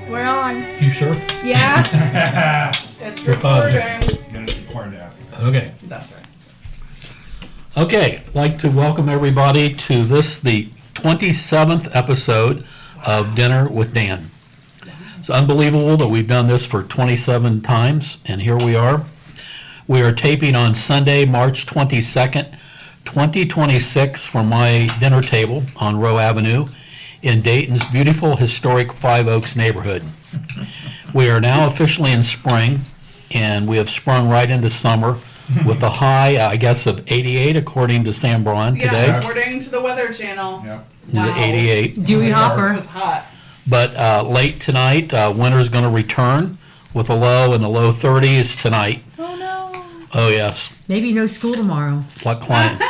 We're on. You sure? Yeah. It's recording. Okay. That's right. Okay, I'd like to welcome everybody to this, the 27th episode of Dinner with Dan. It's unbelievable that we've done this for 27 times, and here we are. We are taping on Sunday, March 22nd, 2026 from my dinner table on Squirrel Avenue in Dayton's beautiful historic Five Oaks neighborhood. We are now officially in spring, and we have sprung right into summer with a high, I guess, of 88 according to Sam Braun today. Yeah, according to the Weather Channel. Yep. Wow. 88. Dewey It Hopper. was hot. But late tonight, winter's going to return with a low in the low 30s tonight. Oh no. Oh yes, Maybe no school tomorrow. what client?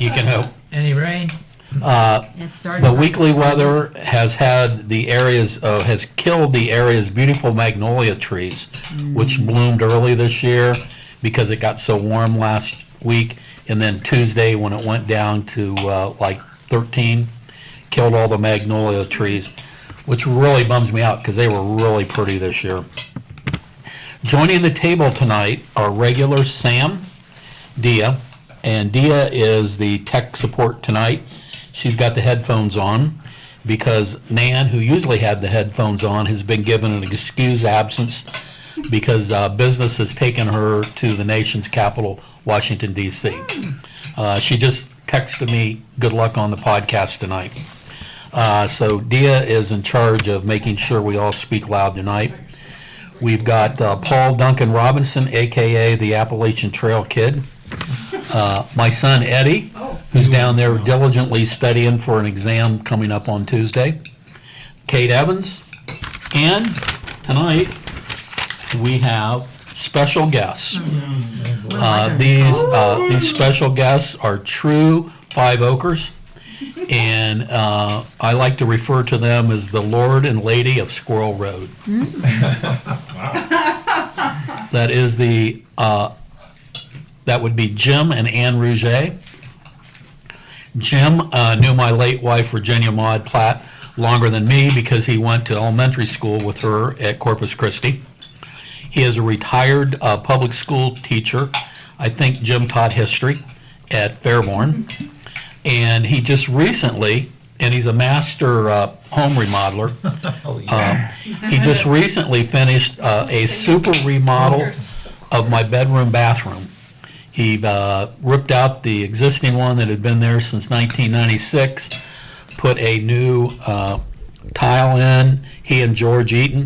You can hope. Any rain? It started. The weekly weather has had the areas, has killed the area's beautiful magnolia trees, which bloomed early this year because it got so warm last week. And then Tuesday, when it went down to like 13, killed all the magnolia trees, which really bums me out because they were really pretty this year. Joining the table tonight are regular Sam, Diya, and Diya is the tech support tonight. She's got the headphones on because Nan, who usually had the headphones on, has been given an excused absence because business has taken her to the nation's capital, Washington, D.C. She just texted me, good luck on the podcast tonight. So Diya is in charge of making sure we all speak loud tonight. We've got Paul Duncan Robinson, a.k.a. the Appalachian Trail Kid. My son Eddie, who's down there diligently studying for an exam coming up on Tuesday. Kate Evans. And tonight we have special guests. These special guests are true Five Oakers. And I like to refer to them as the Lord and Lady of Squirrel Road. That is the, that would be Jim and Ann Rougier. Jim knew my late wife, Virginia Maud Platt, longer than me because he went to elementary school with her at Corpus Christi. He is a retired public school teacher. I think Jim taught history at Fairborn. And he just recently, and he's a master home remodeler. He just recently finished a super remodel of my bedroom bathroom. He ripped out the existing one that had been there since 1996, put a new tile in, he and George Eaton,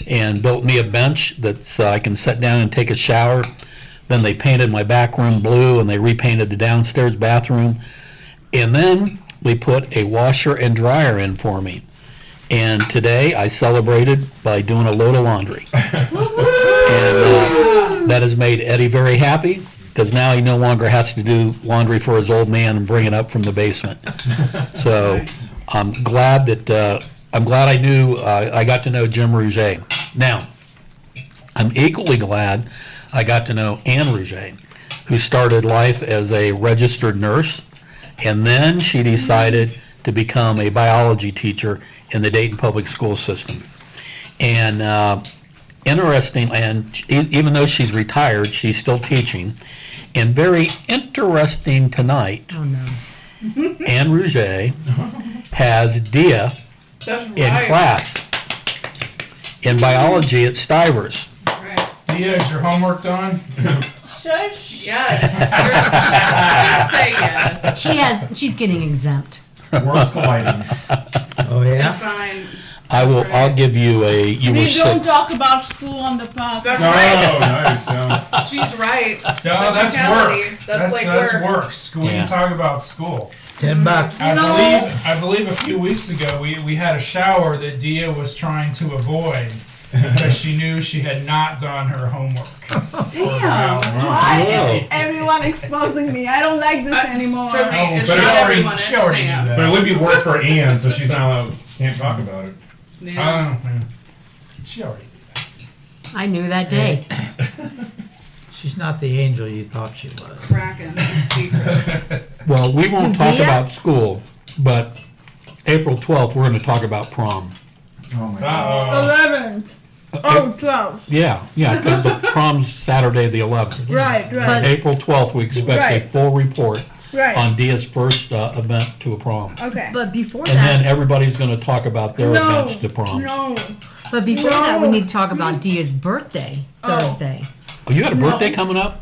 and built me a bench that I can sit down and take a shower. Then they painted my back room blue, and they repainted the downstairs bathroom. And then they put a washer and dryer in for me. And today I celebrated by doing a load of laundry. And that has made Eddie very happy because now he no longer has to do laundry for his old man and bring it up from the basement. So I'm glad that I knew I got to know Jim Rougier. Now, I'm equally glad I got to know Ann Rougier, who started life as a registered nurse. And then she decided to become a biology teacher in the Dayton Public School System. And interesting, and even though she's retired, she's still teaching. And very interesting tonight, Oh no. Ann Rougier has Diya That's right. in class in biology at Stivers. Right. Diya, is your homework done? Shush. Yes. Just say yes. She's getting exempt. Words colliding. Oh, It's yeah? fine. I'll give you a, you were We don't sick. talk about school on the podcast. That's No, right. no. She's right. No, that's Technicality. work. That's like that's work. work. We Yeah. can talk about school. $10. I believe a few weeks ago we had a shower that Diya was trying to avoid because she knew she had not done her homework. Damn. Why is everyone exposing me? I don't like this anymore. Trust me, it's but not it already- everyone. she already It's knew Sam. that. But it would be work for Ann, so she's not allowed, can't talk about it. Yeah. She already. I knew that day. She's not the angel you thought she was. Cracking the secret. Well, we won't talk Diya? about school, but April 12th, we're going to talk about prom. Oh my God. 11th. Oh, 12th. Yeah, because the prom's Saturday the 11th. Right, right, But- April 12th, we expect a Right. full report right. on Dia's first event to a prom. Okay. And But before then that, everybody's going to talk about their No, events to proms. no. we No. need to talk about Dia's birthday Oh. Thursday. Oh, you got a No. birthday coming up?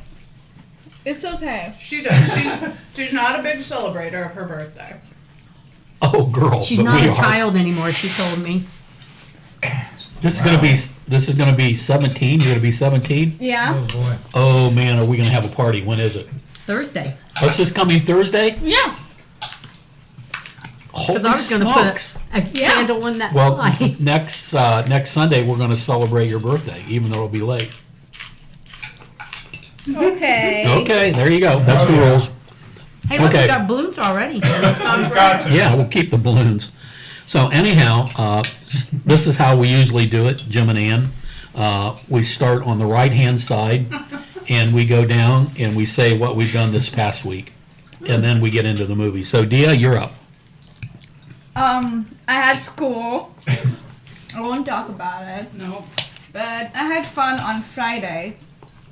It's okay. She does. She's not a big celebrator of her birthday. Oh, girl, She's but not we a are. child anymore, she told me. This is going to be 17. You're going to be 17? Yeah? Oh, boy. Oh man, are we going to have a party? When is it? Thursday. Oh, it's this coming Thursday? Yeah. Holy Because I was going to smokes. put a Yeah. candle in that Well, light. next Sunday we're going to celebrate your birthday, even though it'll be late. Okay. Okay, there you go. That's the rules. Hey, look, okay. we got balloons already. Got to. Yeah, we'll keep the balloons. So anyhow, this is how we usually do it, Jim and Ann. We start on the right-hand side, and we go down, and we say what we've done this past week. And then we get into the movie. So, Diya, you're up. I had school. I won't talk about it. No. But I had fun on Friday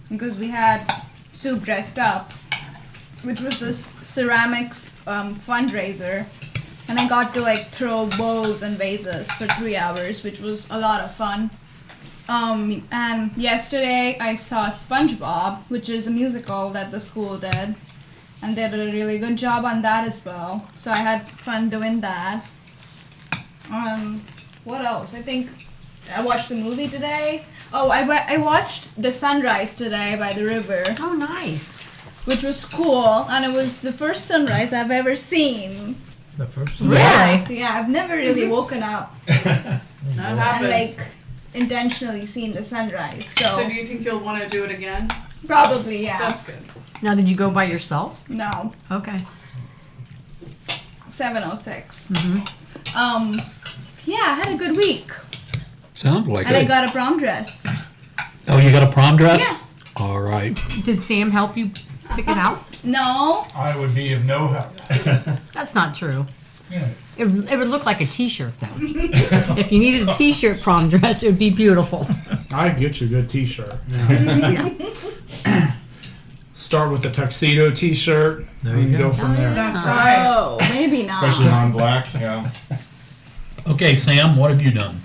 because we had Soup Dressed Up, which was this ceramics fundraiser. And I got to like throw bowls and vases for 3 hours, which was a lot of fun. And yesterday I saw SpongeBob, which is a musical that the school did. And they did a really good job on that as well. So I had fun doing that. What else? I think I watched the movie today. Oh, I watched the sunrise today by the river, Oh, nice. which was cool. And it was the first sunrise I've ever seen. The first Really? Yeah, I've never really woken up That and happens. like intentionally seen the sunrise. So do you think you'll want to do it again? Probably, yeah. That's good. Now, did you go by yourself? No, Okay. 7:06. Mm-hmm. Yeah, I had a good week, Sounds like and I it. got a prom dress. Oh, you got a prom dress? Yeah. All right. Did Sam help you pick it out? No, I would be of no help. That's not true. Yeah. It would look like a t-shirt, though. If you needed a t-shirt prom dress, it would be beautiful. I'd get you a good t-shirt. Yeah. Start with the tuxedo t-shirt There and you go go. from there. That's right. oh, maybe not. Especially on black, yeah. Okay, Sam, what have you done?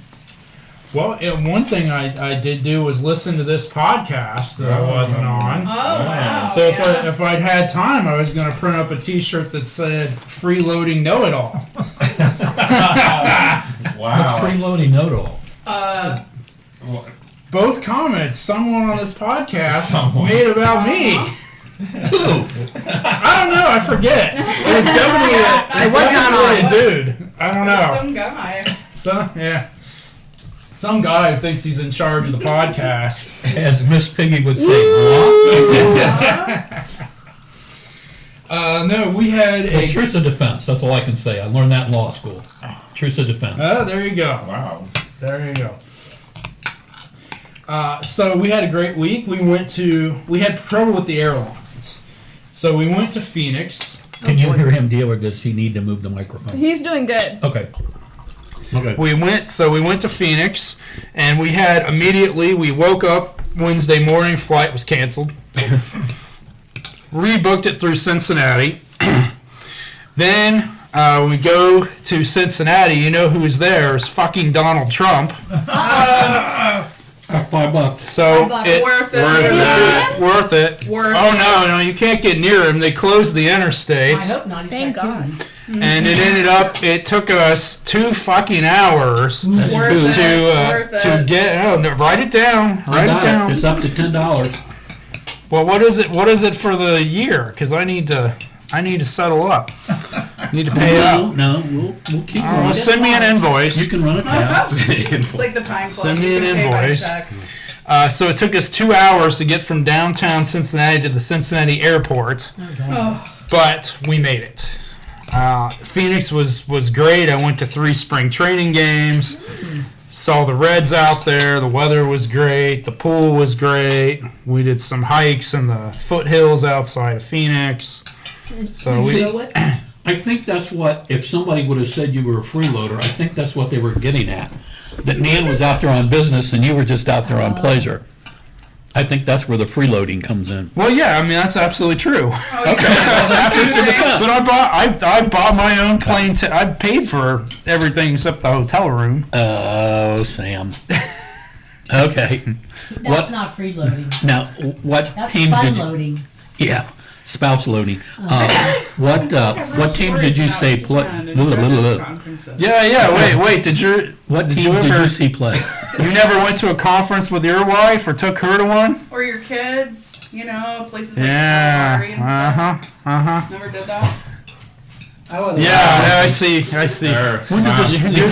Well, one thing I did do was listen to this podcast that I wasn't on. Oh, wow. So yeah. if I'd had time, I was going to print up a T-shirt that said "Freeloading Know-It-All." Wow. Freeloading know-it-all. Both comments someone on this podcast Someone. made about me. I don't know. I forget. It was definitely It was not a on. dude. I don't know. Some guy. Some guy who thinks he's in charge of the podcast. As Miss Piggy would say, what? No, we had Well, a. truce of defense, that's all I can say. I learned that in law school. Truce of defense. Oh, there you go. Wow. There you go. So we had a great week. We had trouble with the airlines. So we went to Phoenix. Can you hear him, deal, or does he need to move the microphone? He's doing good. Okay. Okay. We went to Phoenix, and we woke up Wednesday morning, flight was canceled. Rebooked it through Cincinnati. Then we go to Cincinnati. You know who's there? Is fucking Donald Trump. $5. So $5. Worth it. Worth it. Worth Oh no, you can't get near him. They closed the I interstates, hope not. He's Thank got God. cubes. and it took us 2 fucking hours Worth it. Worth to it. get. Oh, no, write it down. Write it down. It's up to $10. Well, what is it? What is it for the year? Because I need to settle up. Need to pay up. No, we'll keep running. Send me an invoice. You can run it down. It's like the Pine Club. Send me You an can pay by invoice. check. So it took us 2 hours to get from downtown Cincinnati to the Cincinnati airport, but we made it. Phoenix was great. I went to 3 spring training games, saw the Reds out there. The weather was great. The pool was great. We did some hikes in the foothills outside of Phoenix. So I think that's what, if somebody would have said you were a freeloader, I think that's what they were getting at. That Nan was out there on business and you were just out there on pleasure. I think that's where the freeloading comes in. Well, yeah, I mean that's absolutely true. Okay. But I bought my own plane. I paid for everything except the hotel room. Oh, Sam. Okay. That's What not freeloading. now? What That's teams fun did you? loading. Yeah, spouse loading. What teams did you say play? Yeah. Wait. What Did teams you did ever- you see play? You never went to a conference with your wife or took her to one? Or your kids, places like Yeah. Calgary and stuff. Never did that. Yeah. I see. There. When did Wow. this- Your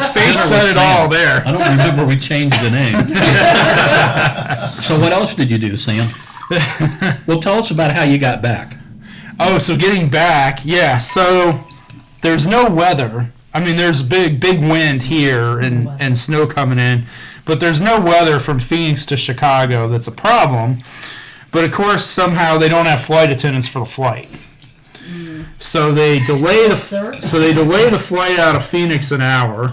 face said it all there. I don't remember we changed the name. So what else did you do, Sam? Well, tell us about how you got back. Oh, so getting back, yeah. So there's no weather. I mean, there's big wind here and snow coming in, but there's no weather from Phoenix to Chicago. That's a problem. But of course, somehow they don't have flight attendants for the flight. So they delay the flight out of Phoenix an hour.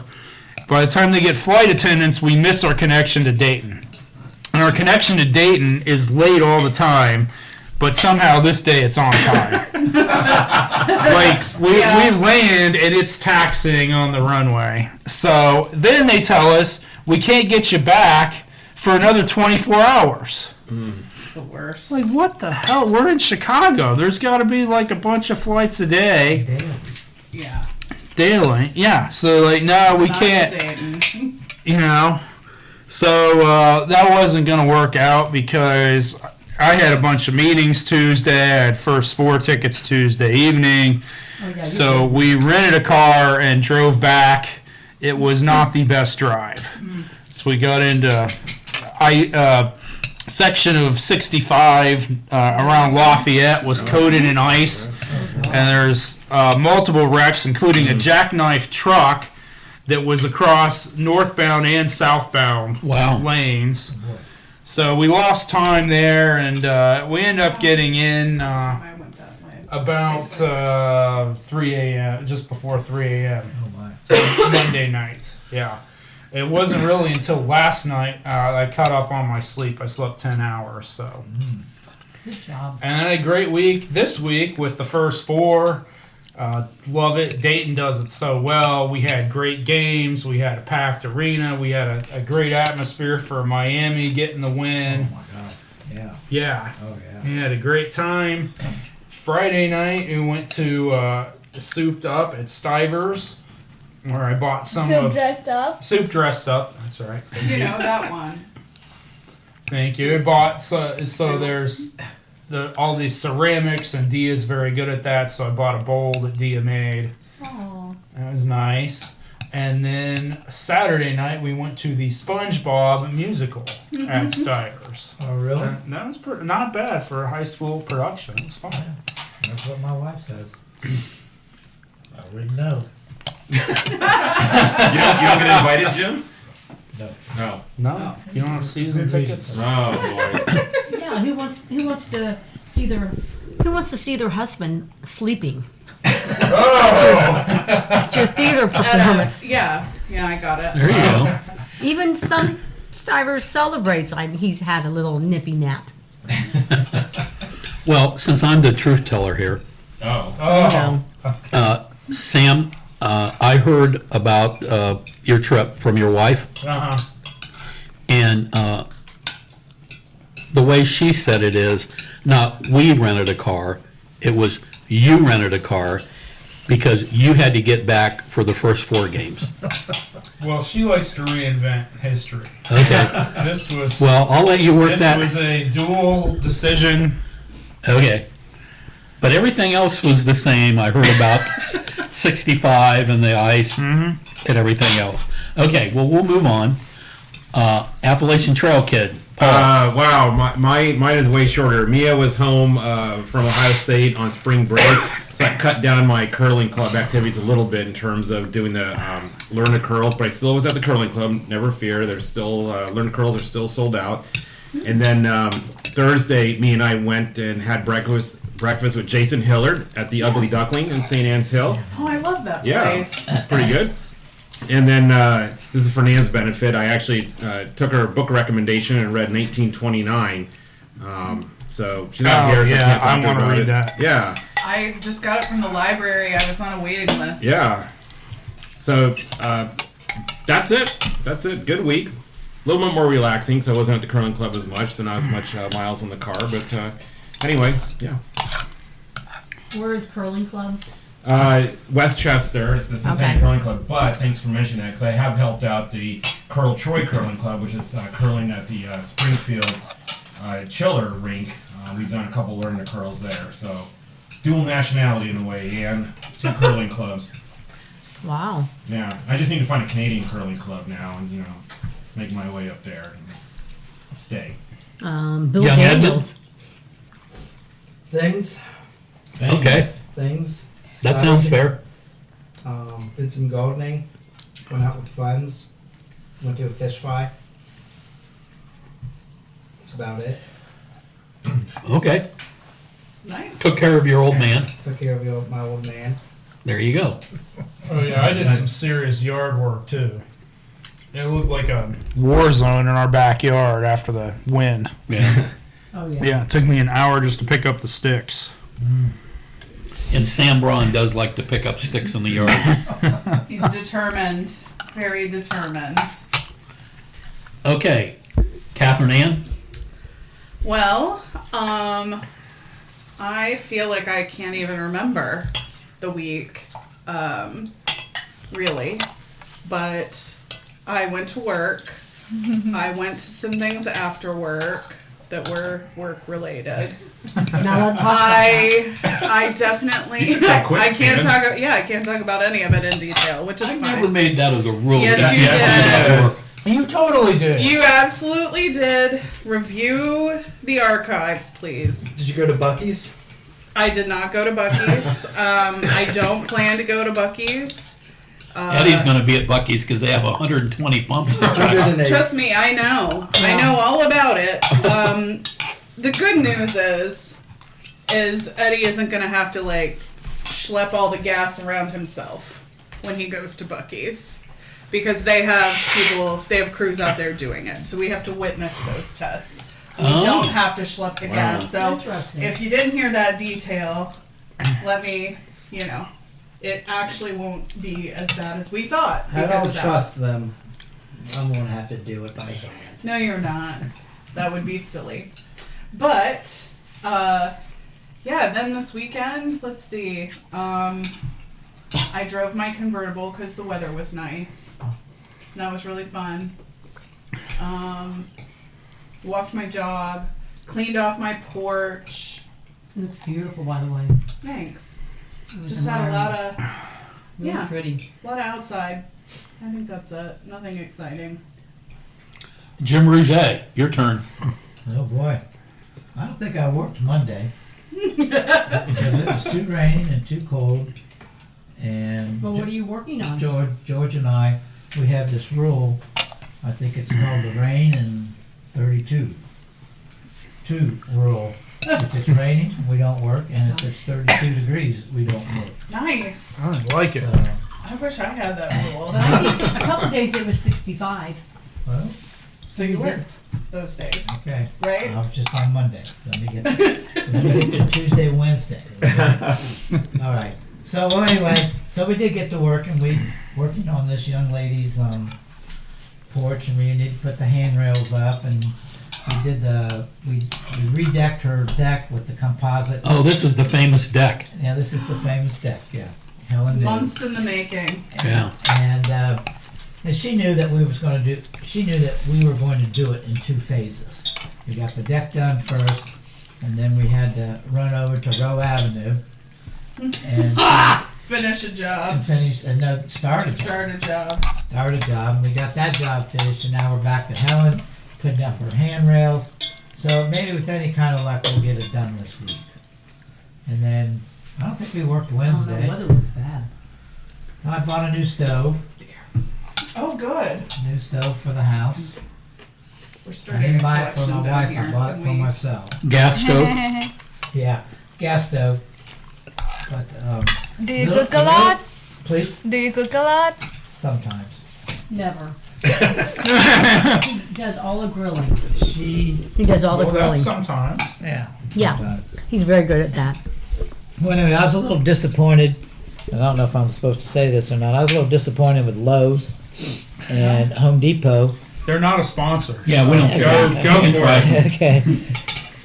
By the time they get flight attendants, we miss our connection to Dayton. And our connection to Dayton is late all the time, but somehow this day it's on time. We land and it's taxiing on the runway. So then they tell us we can't get you back for another 24 hours. The worst. Like, what the hell? We're in Chicago. There's got to be like a bunch of flights a day. Yeah. Daily. Yeah. So, like, no, we Not can't, dating. So that wasn't going to work out because I had a bunch of meetings Tuesday. I had first 4 tickets Tuesday evening. So we rented a car and drove back. It was not the best drive. So we got into section of 65 around Lafayette was coated in ice, and there's multiple wrecks, including a jackknife truck that was across northbound and southbound lanes. So we lost time there, and we ended up getting in I went that way. about 3 a.m., just before 3 a.m. Oh my. Monday night. Yeah. It wasn't really until last night I caught up on my sleep. I slept 10 hours, so. Good job. And I had a great week this week with the first 4. Love it. Dayton does it so well. We had great games. We had a packed arena. We had a great atmosphere for Miami getting the win. Oh my God. Yeah. Yeah. Oh yeah. We had a great time. Friday night, we went to Souped Up at Stivers, where I bought some of dressed up. Soup Dressed Up. That's right. You know that one. Thank you. I bought so there's all these ceramics, and Diya's very good at that. So I bought a bowl that Diya made. Oh. That was nice. And then Saturday night we went to the SpongeBob musical at Stivers. Oh really? That was not bad for a high school production. It was fun. That's what my wife says. I wouldn't know. You don't get invited, Jim? No. No. No, you don't have season Good tickets. Oh boy. Yeah, who wants to see their husband sleeping Oh, at your theater performance? Yeah, I got it. There you go. Even some Stivers celebrates. He's had a little nippy nap. Well, since I'm the truth teller here, Oh. Sam, I heard about your trip from your wife, and the way she said it is, not we rented a car, it was you rented a car because you had to get back for the first 4 games. Well, she likes to reinvent history. Okay. This was Well, I'll let you work this that. was a dual decision. Okay. But everything else was the same. I heard about 65 and the ice and everything else. Okay, well, we'll move on. Appalachian Trail Kid, Paul. Wow, mine is way shorter. Mia was home from Ohio State on spring break, so I cut down my curling club activities a little bit in terms of doing the learn to curls, but I still was at the curling club. Never fear, there's still learn to curls are still sold out. And then Thursday, me and I went and had breakfast with Jason Hillard at the Ugly Duckling in St. Anne's Hill. Oh, I love that Yeah, place. it's pretty good. And then this is for Nan's benefit. I actually took her book recommendation and read 1929. So she's not here, so I can't talk I to her want to about read it. that. Yeah, I just got it from the library. I was on a waiting list. yeah. So that's it. That's it. Good week. A little bit more relaxing, so I wasn't at the curling club as much, so not as much miles on the car. But anyway, yeah. Where is curling club? Westchester, it's the Cincinnati Okay. Curling Club, but thanks for mentioning that, because I have helped out the Troy Curling Club, which is curling at the Springfield Chiller rink. We've done a couple learn the curls there, so dual nationality in a way, and 2 curling clubs. Wow. Yeah, I just need to find a Canadian curling club now, and make my way up there and stay. Bill Young Daniels. Things. Okay, Things. that sounds fair. Did some gardening. Went out with friends. Went to a fish fry. That's about it. Okay, Nice. took care of your old man. Took care of my old man. There you go. Oh yeah, I did some serious yard work too. It looked like a War zone in our backyard after the wind. Yeah. Oh, yeah. Yeah, it took me an hour just to pick up the sticks. And Sam Braun does like to pick up sticks in the yard. He's determined. Very determined. Okay, Catherine Ann. Well, I feel like I can't even remember the week, really. But I went to work. I went to some things after work that were work related. Now let's talk about that. I definitely that quick, I can't man. talk about any of it in detail, which is I fine. never made that as a rule. Yes, that you have to do that work. You totally did. You absolutely did. Review the archives, please. Did you go to Buc-ee's? I did not go to Buc-ee's. I don't plan to go to Buc-ee's. Eddie's going to be at Buc-ee's because they have 120 pumps. 108. Trust me, I know. I know all about it. The good news is Eddie isn't going to have to schlep all the gas around himself when he goes to Buc-ee's. Because they have crews out there doing it. So we have to witness those tests. We don't have to schlep the gas. So Interesting. if you didn't hear that detail, let me, it actually won't be as bad as we thought. I because don't of that. trust them. I'm gonna have to do it by hand. No, you're not. That would be silly. But, then this weekend, let's see. I drove my convertible because the weather was nice. And that was really fun. Walked my dog, cleaned off my porch. It looks beautiful, by the way. Thanks. It was Just had a lot of really pretty. outside. I think that's it. Nothing exciting. Jim Rougier, your turn. Oh boy. I don't think I worked Monday. Because it was too raining and too cold. And Well, what are you working on? George and I, we have this rule. I think it's called the rain and 32. 2 rule. If it's raining, we don't work, and if it's 32 degrees, we don't work. Nice. I like it. So, I wish I had that rule. But I think a couple days it was 65. well, So you worked those days, okay. right? I was just on Monday. Let me get to Tuesday, Wednesday. All right. So well, anyway, so we did get to work, and we working on this young lady's porch, and we need to put the handrails up, and we did we redecked her deck with the composite. Oh, this is the famous deck. Yeah, this is the famous deck. Yeah, Helen did. Months in the making. Yeah. And she knew that we was going to do. She knew that we were going to do it in 2 phases. We got the deck done first, and then we had to run over to Squirrel Avenue and Finish a job. finish and no, start a job. Start a job. started a job, and we got that job finished, and now we're back to Helen, putting up her handrails. So maybe with any kind of luck, we'll get it done this week. And then, I don't think we worked Oh, Wednesday. the weather looks bad. I bought a new stove, Oh, good. new stove for the house. We're I starting a didn't buy it for collection my down wife, here. I bought it Can for we- myself. Gas stove? Yeah, gas stove. But, Do you No, cook a no. lot? please, Do you cook a lot? sometimes. Never. He does all the grilling. He does all the Well, grilling. that's sometimes. Yeah. Yeah. sometimes. He's very good at that. Well, anyway, I was a little disappointed. I don't know if I'm supposed to say this or not. I was a little disappointed with Lowe's and Home Depot. They're not a sponsor. Yeah, we don't Go care. for it. Okay.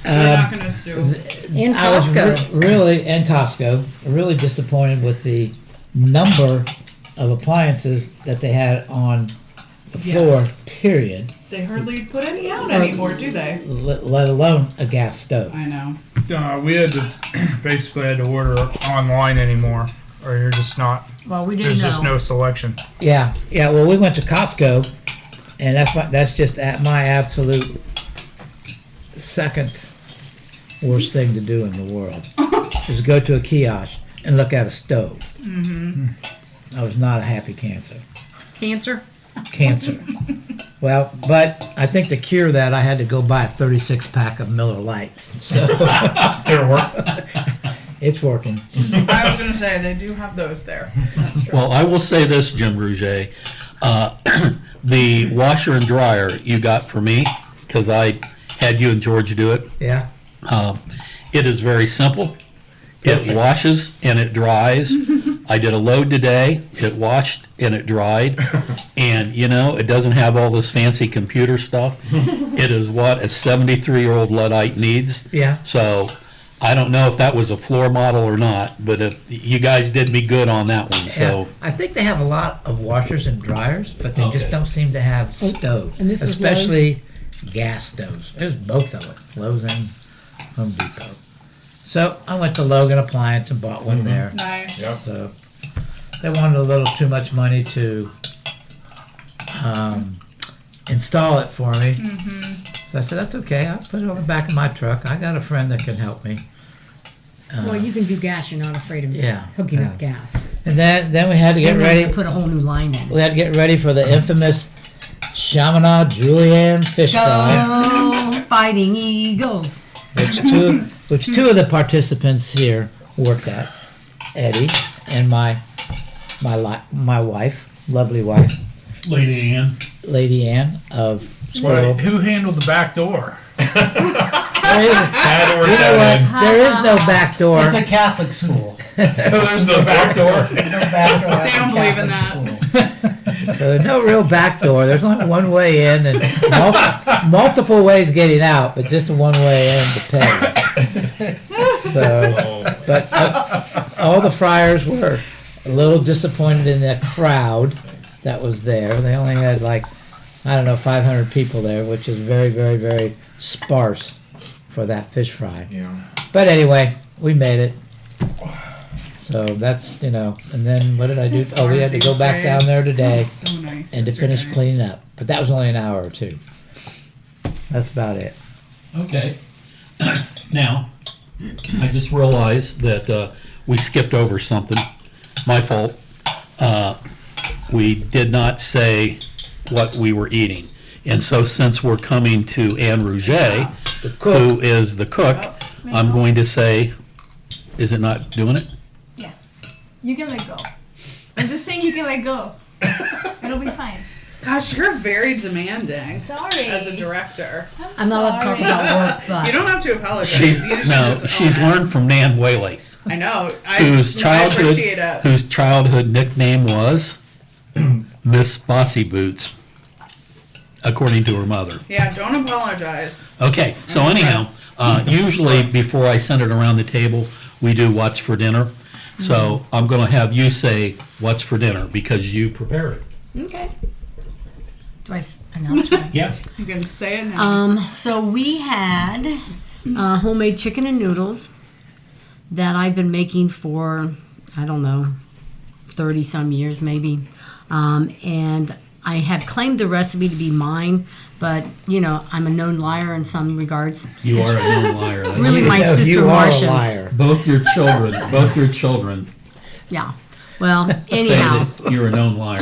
We're not gonna sue. And I was Costco. really, and Costco, really disappointed with the number of appliances that they had on the floor, Yes. period, They hardly put any out anymore, do they? let alone a gas stove. I know. We had to basically had to order online anymore, or you're just not. Well, we There's didn't just know. no selection. Yeah, yeah. Well, we went to Costco, and that's just my absolute second worst thing to do in the world is go to a kiosk and look at a stove. Mm-hmm. I was not a happy Cancer? cancer. Well, but I think to cure that, I had to go buy a 36 pack of Miller Lite. So It'll work. it's working. I was gonna say they do have those there. That's true. Well, I will say this, Jim Rougier. The washer and dryer you got for me, because I had you and George do it. Yeah. It is very simple. It washes and it dries. I did a load today. It washed and it dried. And, you know, it doesn't have all this fancy computer stuff. It is what a 73-year-old Luddite needs. Yeah. So I don't know if that was a floor model or not, but if you guys did me good on that one. So Yeah. I think they have a lot of washers and dryers, but they just Okay. don't seem to have stoves, and this was especially gas stoves. There's both of them, Lowe's and Home Depot. So I went to Logan Appliance and bought one there. Nice. Yep. So they wanted a little too much money to install it for me. So I said, that's okay. I'll put it on the back of my truck. I got a friend that can help me. Well, you can do gas. You're not afraid of Yeah, hooking yeah. up gas. And then we had to get Then we ready. have to put a whole new line in. We had to get ready for the infamous Chaminade Julienne fish fry, Go Fighting Eagles. which two of the participants here worked at. Eddie and my wife, lovely wife, Lady Ann. Lady Ann of Squirrel. Wait, who handled the back door? There is, Had to work you know that in. what? There is no back door. It's a Catholic school. So there's the back door. There's no back door. They don't believe in that. that. So there's no real back door. There's only one way in and multiple ways getting out, but just one way in to pay. So, but all the friars were a little disappointed in the crowd that was there. They only had 500 people there, which is very, very, very sparse for that fish fry. Yeah. But anyway, we made it. So that's, and then what did I do? It's Oh, we hard had to go these back days. down there today So nice. and to finish yesterday. cleaning up. But that was only an hour or two. That's about it. Okay. Now, I just realized that we skipped over something. My fault. We did not say what we were eating. And so since we're coming to Ann Rougier, who is the cook, I'm going to say, is it not doing it? You can let go. I'm just saying you can let go. It'll be fine. Gosh, you're very demanding Sorry. as a director. I'm not allowed to talk about work, but You don't have to apologize. She's You should no, just own she's it. learned from Nan Whaley, I know. I whose I appreciate it. childhood nickname was Miss Bossy Boots, according to her mother. Yeah, don't apologize. Okay, so I'm anyhow, impressed. usually before I send it around the table, we do what's for dinner. So I'm going to have you say what's for dinner because you prepared it. okay. Do I announce it? Yeah. You can say it now. So we had homemade chicken and noodles that I've been making for, I don't know, 30 some years maybe. And I had claimed the recipe to be mine, but I'm a known liar in some regards. You are a known liar. That's Really, my No, sister you are a Marcia's. liar. both your children Yeah. Well, say anyhow, that you're a known liar.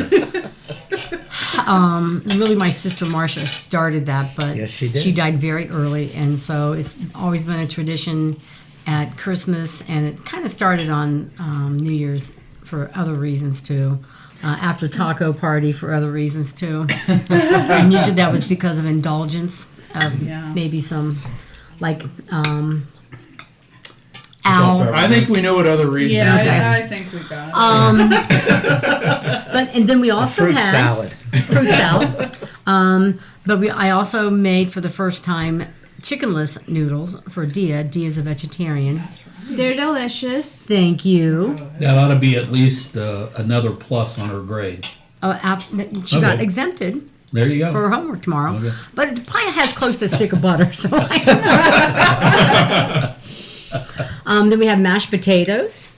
really, my sister Marcia started that, but Yes, she did. she died very early, and so it's always been a tradition at Christmas, and it kind of started on New Year's for other reasons too. After taco party for other reasons too, and usually that was because of indulgence of Yeah. maybe some like owl. I think we know what other reasons. Yeah, Okay. I think we got it. But and then we also Fruit had salad. fruit salad. But I also made for the first time chickenless noodles for Diya. Diya's a vegetarian. They're delicious. Thank you. That ought to be at least another plus on her grade. She got Okay. exempted There you go. for her homework tomorrow. Okay. But it probably has close to a stick of butter. So then we have mashed potatoes.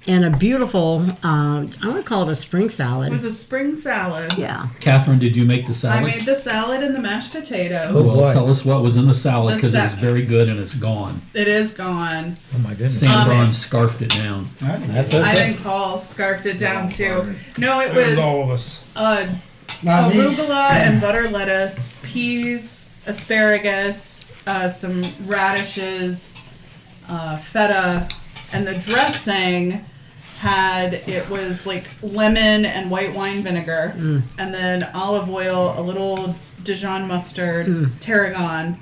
And a beautiful, I want to call it a spring It salad. was a spring salad. Yeah. Catherine, did you make the I salad? made the salad and the mashed potatoes. Oh, Well, boy. tell us what was in the salad The because it was sa- very good and it's gone. It is gone. Oh my goodness. Sandron scarfed it down. That's I okay. think Paul scarfed it down too. No, it It was was all of us. arugula and butter lettuce, peas, asparagus, some radishes, feta, and the dressing it was like lemon and white wine vinegar, and then olive oil, a little Dijon mustard, tarragon.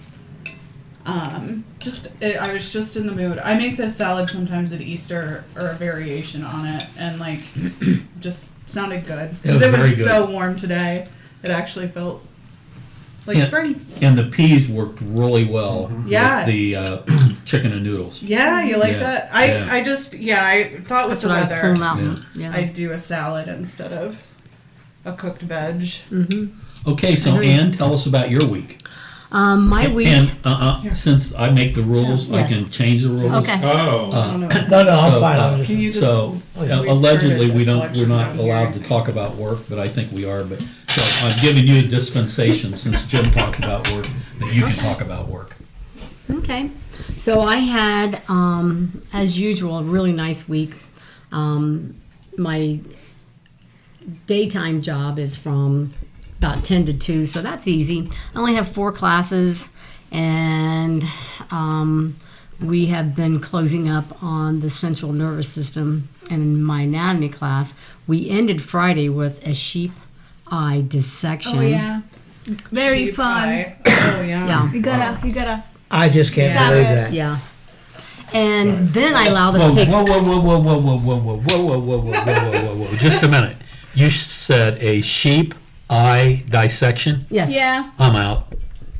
I was just in the mood. I make this salad sometimes at Easter or a variation on it, and like just sounded good because was it very was good. so warm today. It actually felt like Yeah. spring. And the peas worked really well Yeah. with the chicken and noodles. Yeah, you like Yeah, that? yeah. I thought with That's the what I was weather, pulling out. Yeah. Yeah. I'd do a salad instead of a cooked veg. Okay, so Ann, tell us about your week. My week. And since I make the rules, I Yes. can change the rules. Okay. I Oh. don't know. No, I'm So, fine. I'm just, Can you just So we allegedly, started the we're collection not down allowed here. to talk about work, but I think we are. But so I'm giving you a dispensation since Jim talked about work that you can talk about work. Okay. So I had, as usual, a really nice week. My daytime job is from about 10 to 2, so that's easy. I only have 4 classes, and we have been closing up on the central nervous system. And in my anatomy class, we ended Friday with a sheep eye dissection. Oh yeah, very Sheep fun. pie. Oh yeah. Yeah. You gotta. I just can't Stop believe it. that. Yeah. And then I allow them Whoa, to take. whoa, whoa, whoa, whoa, whoa, whoa, whoa, whoa, whoa, whoa, whoa, whoa, whoa, whoa, whoa, just a minute. You said a sheep eye dissection? Yes. Yeah. I'm out.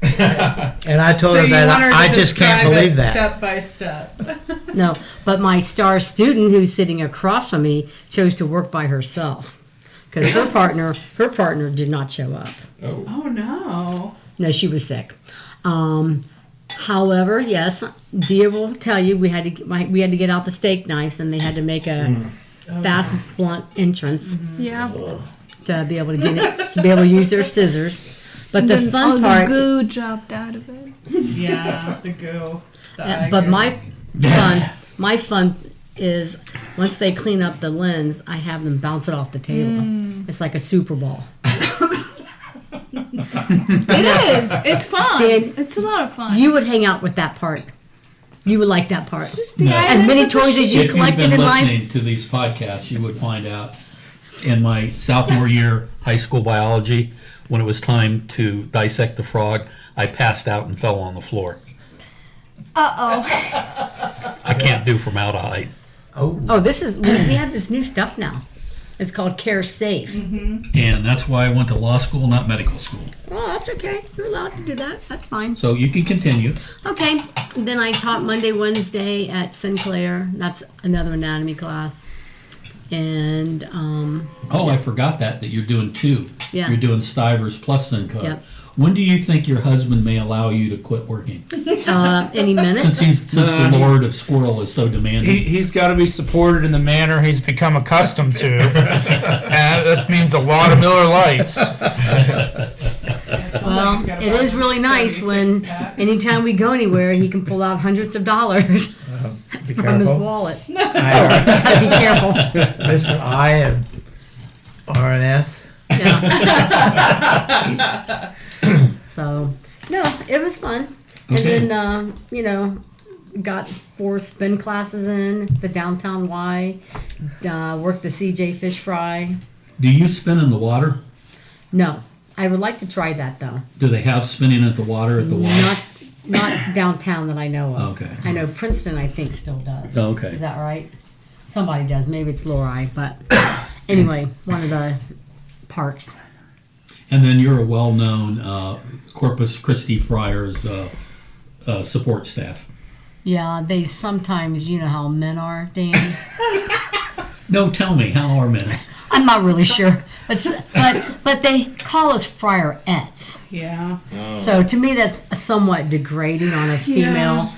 And I told So her you that want her to I just can't describe believe it that. step by step. No, but my star student who's sitting across from me chose to work by herself because her partner did not show up. Oh no. No, she was sick. However, yes, Diya will tell you we had to get out the steak knives and they had to make a fast blunt entrance Yeah. to be able to get it, to be able to use their scissors. But the Then all fun part, the goo dropped out of it. Yeah, the goo. The eye but goo. my fun is once they clean up the lens, I have them bounce it off the table. It's like a Super Bowl. It is. It's fun. Did- It's a lot of fun. You would hang out with that part. You would like that part. It's just the No. As many islands of toys the as you If you've collected been in life. listening to these podcasts, you would find out in my sophomore year high school biology, when it was time to dissect the frog, I passed out and fell on the floor. I can't do formaldehyde. Oh, we have this new stuff now. It's called Care Safe. And that's why I went to law school, not medical school. Oh, that's okay. You're allowed to do that. That's fine. So you can continue. Okay. Then I taught Monday, Wednesday at Sinclair. That's another anatomy class. And Oh, I forgot that you're doing 2. Yeah. You're doing Stivers plus Simcoe. Yep. When do you think your husband may allow you to quit working? Any minute. Since the Lord of Squirrel is so demanding. He's got to be supported in the manner he's become accustomed to. And that means a lot of Miller Lights. Well, it is really nice when anytime we go anywhere, he can pull out hundreds of dollars Be from his careful. wallet. I, Gotta be careful. Mr. I and R&S. Yeah. So, no, it was fun. And Okay. then, got 4 spin classes in the downtown Y, worked the CJ fish fry. Do you spin in the water? No, I would like to try that though. Do they have spinning at the water at the water? Not downtown that I know of. Okay. I know Princeton, I think, still does. Okay. Is that right? Somebody does. Maybe it's Lori, but anyway, one of the parks. And then you're a well-known Corpus Christi Friars support staff. Yeah, they sometimes, you know how men are, Dan. No, tell me, how are men? I'm not really sure, but they call us friarettes. Yeah. So to me, that's somewhat degrading on a female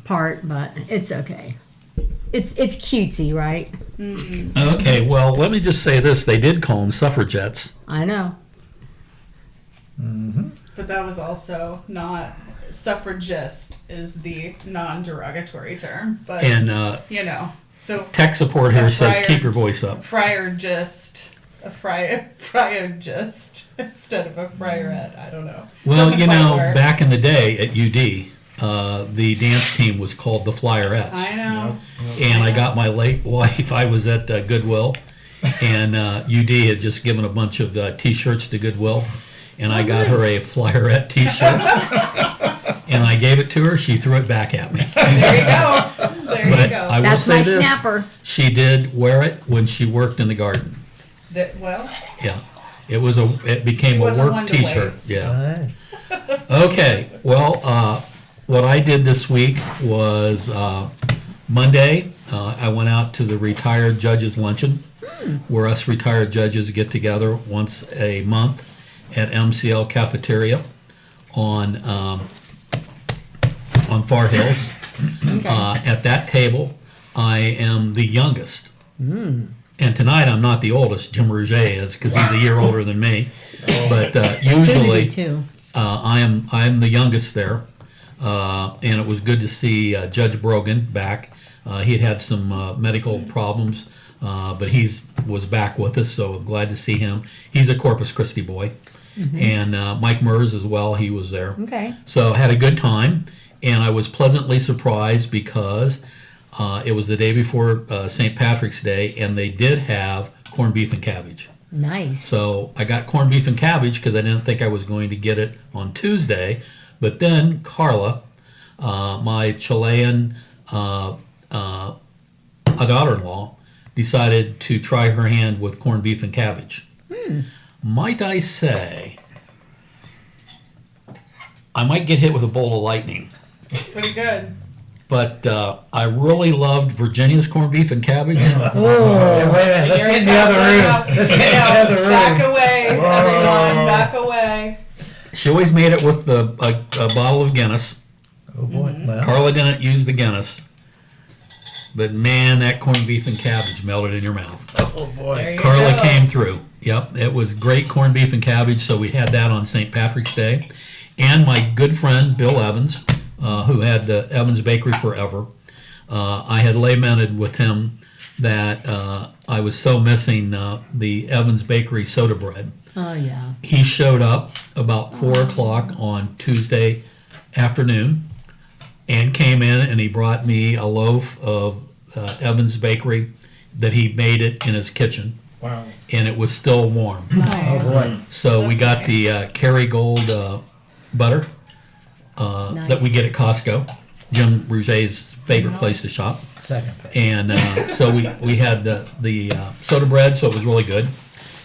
part, but it's okay. It's cutesy, right? Okay, well, let me just say this. They did call them suffragettes. I know. But that was also not suffragist is the non-derogatory term, but And so tech support here A says friar- keep your voice up. friar just a friar just instead of a friarette. I don't know. Well, Doesn't quite work. back in the day at UD, the dance team was called the Flyerettes. I know. And I got my late wife, I was at Goodwill, and UD had just given a bunch of T-shirts to Goodwill, and I got her a Flyerette T-shirt, and I gave it to her, she threw it back at me. There you go. There But you go. I will That's say my this, snapper. she did wear it when she worked in the garden. Well, Yeah, it became It a wasn't work one to T-shirt. waste. Yeah. Okay, well, what I did this week was Monday, I went out to the retired judges luncheon, where us retired judges get together once a month at MCL Cafeteria on Far Hills. At that table, I am the youngest. And tonight I'm not the oldest. Jim Rougier is, because he's a year older than me. But usually too. I am the youngest there. And it was good to see Judge Brogan back. He had some medical problems, but was back with us, so glad to see him. He's a Corpus Christi boy. And Mike Mers as well, he was there. Okay. So had a good time, and I was pleasantly surprised because it was the day before St. Patrick's Day, and they did have corned beef and cabbage. Nice. So I got corned beef and cabbage because I didn't think I was going to get it on Tuesday. But then Carla, my Chilean daughter-in-law, decided to try her hand with corned beef and cabbage. Might I say, I might get hit with a bolt of lightning. pretty good. But I really loved Virginia's corned beef and cabbage. Hey, wait a minute, let's Here get in it the other comes right now. room. Let's get in the other room. Back away, everyone. Back away. She always made it with a bottle of Guinness. Oh boy, well, Carla didn't use the Guinness. But man, that corned beef and cabbage melted in your mouth. oh boy. There you Carla go. came through. Yep, it was great corned beef and cabbage, so we had that on St. Patrick's Day. And my good friend, Bill Evans, who had the Evans Bakery forever, I had lamented with him that I was so missing the Evans Bakery soda bread. Oh yeah. He showed up about 4 o'clock on Tuesday afternoon and came in, and he brought me a loaf of Evans Bakery that he made it in his kitchen. Wow. And it was still warm. Oh boy. So we got the Kerrygold butter that we get at Costco, Jim Rougier's favorite place to shop. Second thing. And so we had the soda bread, so it was really good.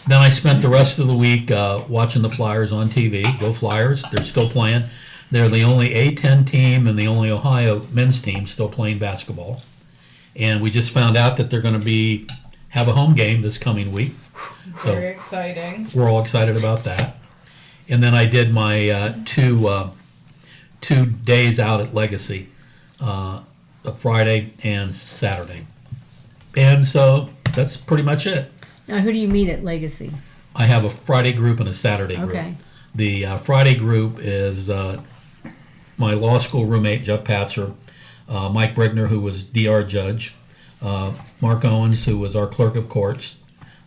Then I spent the rest of the week watching the Flyers on TV. Go Flyers, they're still playing. They're the only A-10 team and the only Ohio men's team still playing basketball. And we just found out that they're going to have a home game this coming week. Very So exciting. we're all excited about that. And then I did my 2 days out at Legacy, a Friday and Saturday. And so that's pretty much it. Now, who do you meet at Legacy? I have a Friday group and a Saturday group. Okay. The Friday group is my law school roommate, Jeff Patzer, Mike Brigner, who was DR judge, Mark Owens, who was our clerk of courts,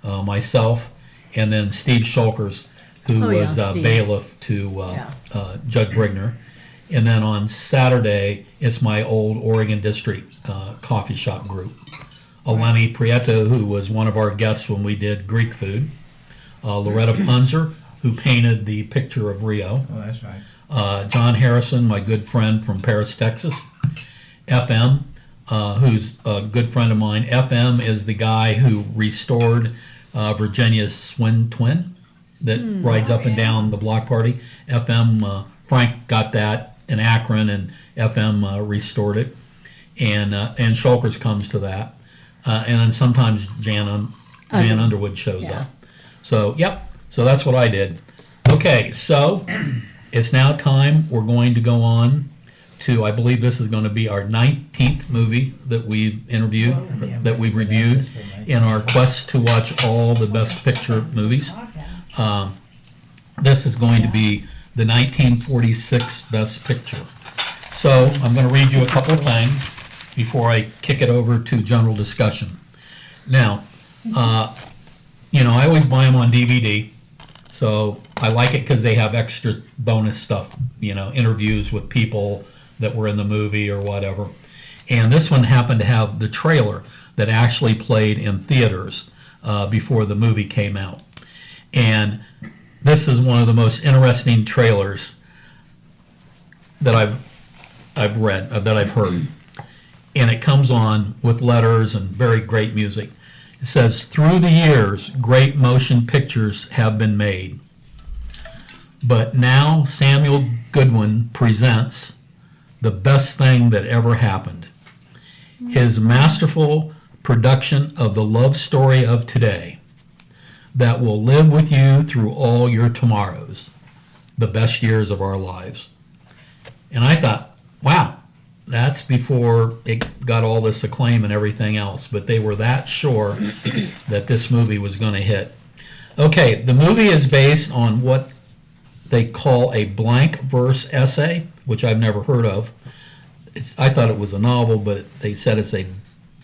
myself, and then Steve Shulkers, who was Steve. bailiff to Judge Brigner. And then on Saturday, it's my old Oregon District coffee shop group. Eleni Prieto, who was one of our guests when we did Greek food. Loretta Punzer, who painted the picture of Rio. Oh, that's right. John Harrison, my good friend from Paris, Texas. FM, who's a good friend of mine. FM is the guy who restored Virginia's Swin Twin that rides up and down the block party. FM, Frank got that in Akron, and FM restored it. And Shulkers comes to that. And then sometimes Jan Underwood shows up. So, yep. So that's what I did. Okay, so it's now time. We're going to go on to, I believe this is going to be our 19th movie that we've interviewed, that we've reviewed in our quest to watch all the Best Picture movies. This is going to be the 1946 Best Picture. So I'm going to read you a couple of things before I kick it over to general discussion. Now, I always buy them on DVD, so I like it because they have extra bonus stuff, interviews with people that were in the movie or whatever. And this one happened to have the trailer that actually played in theaters before the movie came out. And this is one of the most interesting trailers that I've read, that I've heard. And it comes on with letters and very great music. It says, through the years, great motion pictures have been made. But now Samuel Goodwin presents the best thing that ever happened. His masterful production of the love story of today that will live with you through all your tomorrows, the best years of our lives. And I thought, wow, that's before it got all this acclaim and everything else, but they were that sure that this movie was going to hit. Okay, the movie is based on what they call a blank verse essay, which I've never heard of. I thought it was a novel, but they said it's a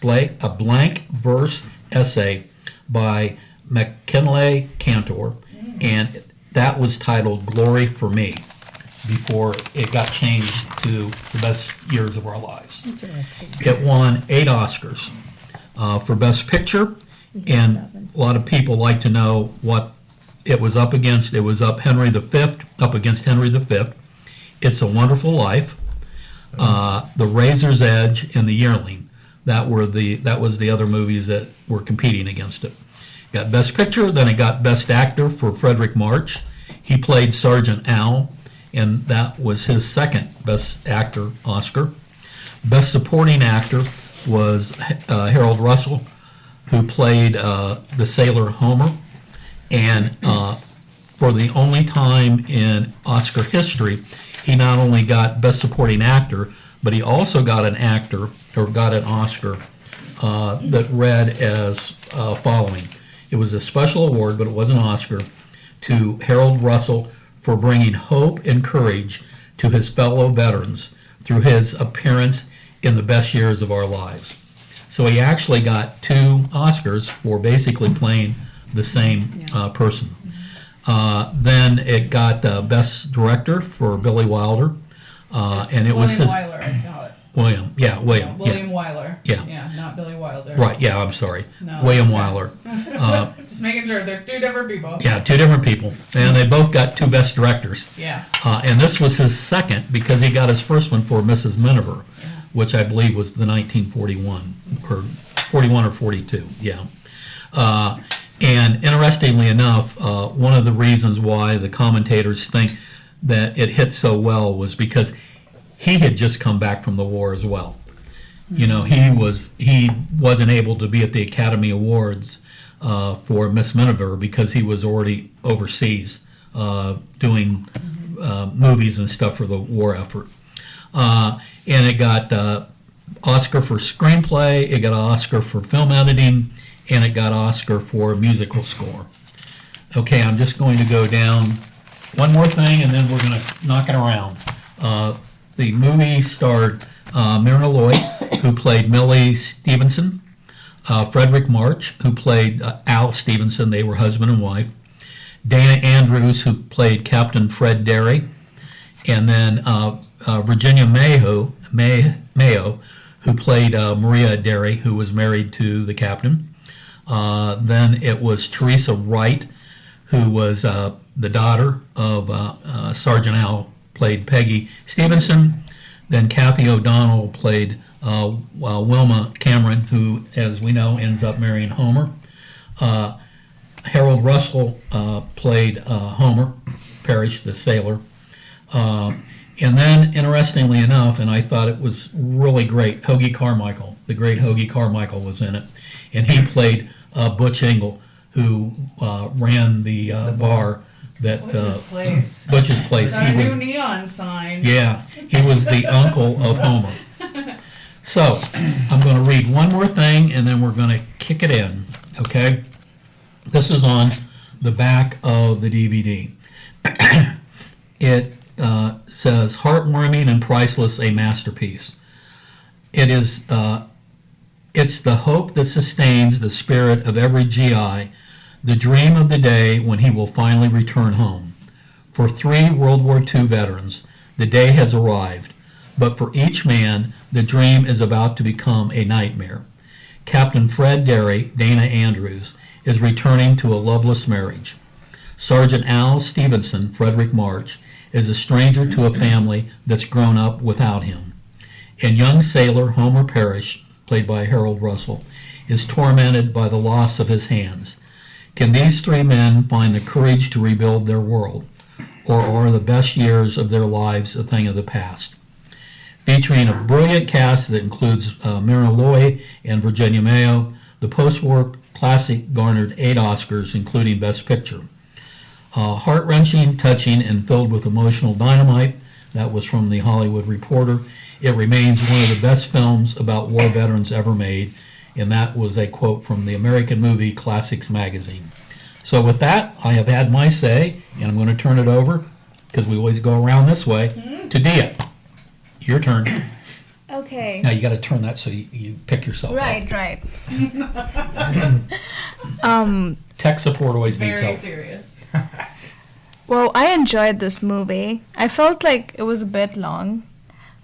blank verse essay by McKinley Cantor, and that was titled Glory for Me, before it got changed to the best years of our lives. Interesting. It won 8 Oscars for Best Picture, and a lot of people like to know what it was up against. It was up against Henry V. It's a Wonderful Life, The Razor's Edge, and The Yearling. That was the other movies that were competing against it. Got Best Picture, then it got Best Actor for Frederick March. He played Sergeant Al, and that was his second Best Actor Oscar. Best Supporting Actor was Harold Russell, who played the sailor Homer. And for the only time in Oscar history, he not only got Best Supporting Actor, but he also got an Oscar that read as following. It was a special award, but it was an Oscar, to Harold Russell for bringing hope and courage to his fellow veterans through his appearance in the best years of our lives. So he actually got 2 Oscars for basically playing the same person. Then it got Best Director for Billy Wilder, and it was his... Wyler, I got it. William Wyler. Yeah. Not Billy Wilder. Right, yeah, I'm sorry. No, William okay. Wyler. Just making sure they're 2 different people. Yeah, 2 different people. And they both got 2 Best Directors. Yeah. And this was his second, because he got his first one for Mrs. Miniver, which I believe was the 1941, or 41 or 42, yeah. And interestingly enough, one of the reasons why the commentators think that it hit so well was because he had just come back from the war as well. He wasn't able to be at the Academy Awards for Miss Miniver because he was already overseas doing movies and stuff for the war effort. And it got Oscar for screenplay, it got Oscar for film editing, and it got Oscar for musical score. Okay, I'm just going to go down one more thing, and then we're going to knock it around. The movie starred Myrna Loy, who played Millie Stevenson, Frederick March, who played Al Stevenson. They were husband and wife. Dana Andrews, who played Captain Fred Derry, and then Virginia Mayo, who played Maria Derry, who was married to the captain. Then it was Teresa Wright, who was the daughter of Sergeant Al, played Peggy Stevenson. Then Kathy O'Donnell played Wilma Cameron, who, as we know, ends up marrying Homer. Harold Russell played Homer Parrish, the sailor. And then, interestingly enough, and I thought it was really great, Hoagie Carmichael, the great Hoagie Carmichael was in it. And he played Butch Engel, who ran the bar that Butch's Place. Got a new neon sign. Yeah, he was the uncle of Homer. So, I'm going to read one more thing, and then we're going to kick it in, okay? This is on the back of the DVD. It says, heartwarming and priceless, a masterpiece. It is, it's the hope that sustains the spirit of every GI, the dream of the day when he will finally return home. For 3 World War II veterans, the day has arrived, but for each man, the dream is about to become a nightmare. Captain Fred Derry, Dana Andrews, is returning to a loveless marriage. Sergeant Al Stevenson, Frederick March, is a stranger to a family that's grown up without him. And young sailor Homer Parrish, played by Harold Russell, is tormented by the loss of his hands. Can these 3 men find the courage to rebuild their world, or are the best years of their lives a thing of the past? Featuring a brilliant cast that includes Myrna Loy and Virginia Mayo, the post-war classic garnered 8 Oscars, including Best Picture. Heart-wrenching, touching, and filled with emotional dynamite. That was from the Hollywood Reporter. It remains one of the best films about war veterans ever made, and that was a quote from the American Movie Classics magazine. So with that, I have had my say, and I'm going to turn it over, because we always go around this way, to Diya. Your turn. Okay. Now you got to turn that so you pick yourself up. Right. Tech support always needs Very help. serious. Well, I enjoyed this movie. I felt like it was a bit long,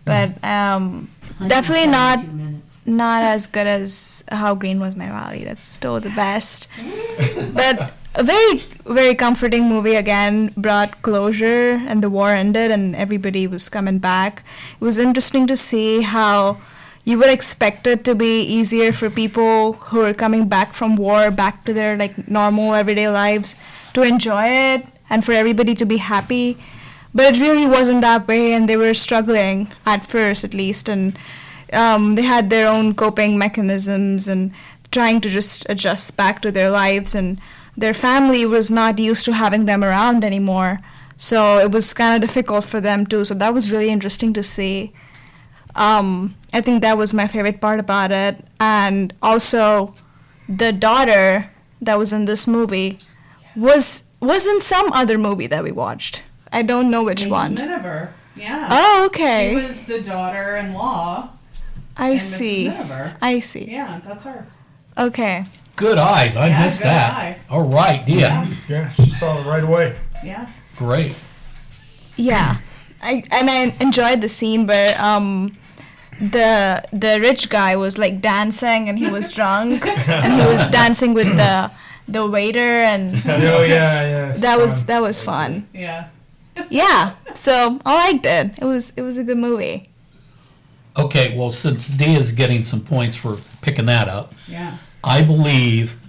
but definitely 172 minutes. not as good as How Green Was My Valley. That's still the best. But a very, very comforting movie again, brought closure, and the war ended and everybody was coming back. It was interesting to see how you would expect it to be easier for people who are coming back from war, back to their like normal everyday lives, to enjoy it and for everybody to be happy. But it really wasn't that way, and they were struggling at first, at least, and they had their own coping mechanisms and trying to just adjust back to their lives, and their family was not used to having them around anymore, so it was kind of difficult for them too. So that was really interesting to see. I think that was my favorite part about it. And also, the daughter that was in this movie was in some other movie that we watched. I don't know which one. Miniver. Yeah. Oh, okay. She was the daughter-in-law. I Mrs. see. Miniver. I see. Yeah, that's her. Okay. Good eyes. I Yeah, missed good that. eye. All right, Diya. Yeah, she saw it right away. Yeah. Great. Yeah. I enjoyed the scene where the rich guy was like dancing and he was drunk and he was dancing with the waiter, and Oh yeah. that was fun. Yeah. Yeah. So I liked it. It was a good movie. Okay, well, since Diya's getting some points for picking that up, Yeah. I believe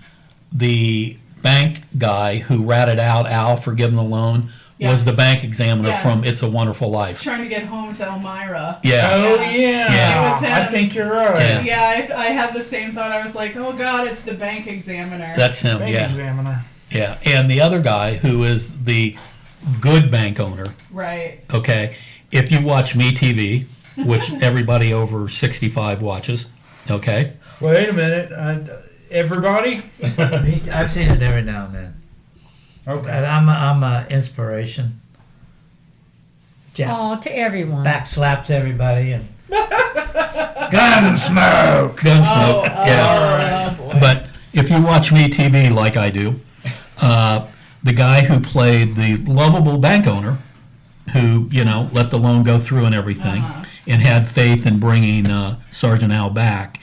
the bank guy who ratted out Al for giving the loan was the bank examiner Yeah. from It's a Wonderful Life. Trying to get home to Elmira. Yeah. Oh Yeah. yeah. It was him. I think you're right. Yeah. Yeah, I had the same thought. I was like, oh God, it's the bank examiner. That's him, Bank yeah. examiner. Yeah. And the other guy who is the good bank owner, Right. okay? If you watch MeTV, which everybody over 65 watches, okay? Wait a minute. Everybody? I've seen it every now and then. Okay. And I'm a inspiration. Jack Oh, to everyone. back slaps everybody and Gunsmoke. Gunsmoke, Oh, boy. But if you watch MeTV like I do, the guy who played the lovable bank owner, who, let the loan go through and everything, and had faith in bringing Sergeant Al back,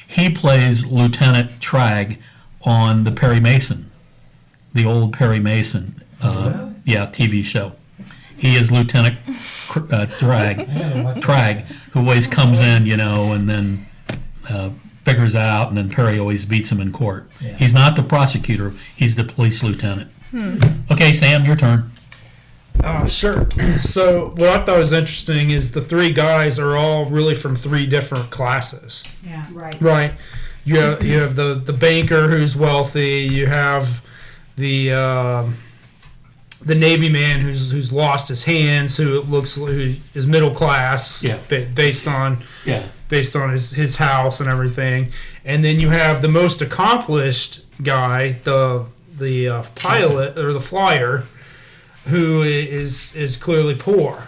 he plays Lieutenant Tragg on the Perry Mason, the old Perry Mason, TV show. He is Lieutenant Tragg, who always comes in, and then figures it out, and then Perry always beats him in court. Yeah. He's not the prosecutor, he's the police lieutenant. Okay, Sam, your turn. Sure. So what I thought was interesting is the three guys are all really from three different classes. Yeah. Right. Right. You have the banker who's wealthy. You have the Navy man who's lost his hands, who is middle class. Yeah. Based on Yeah. his house and everything. And then you have the most accomplished guy, the pilot or the flyer, who is clearly poor.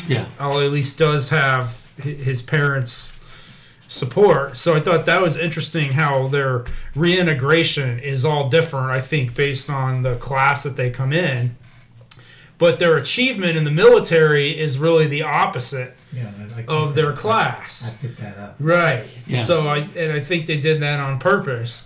Yeah. Or at least does have his parents' support. So I thought that was interesting how their reintegration is all different, I think, based on the class that they come in. But their achievement in the military is really the opposite Yeah, of their I class. picked that up. Right. Yeah. So I think they did that on purpose.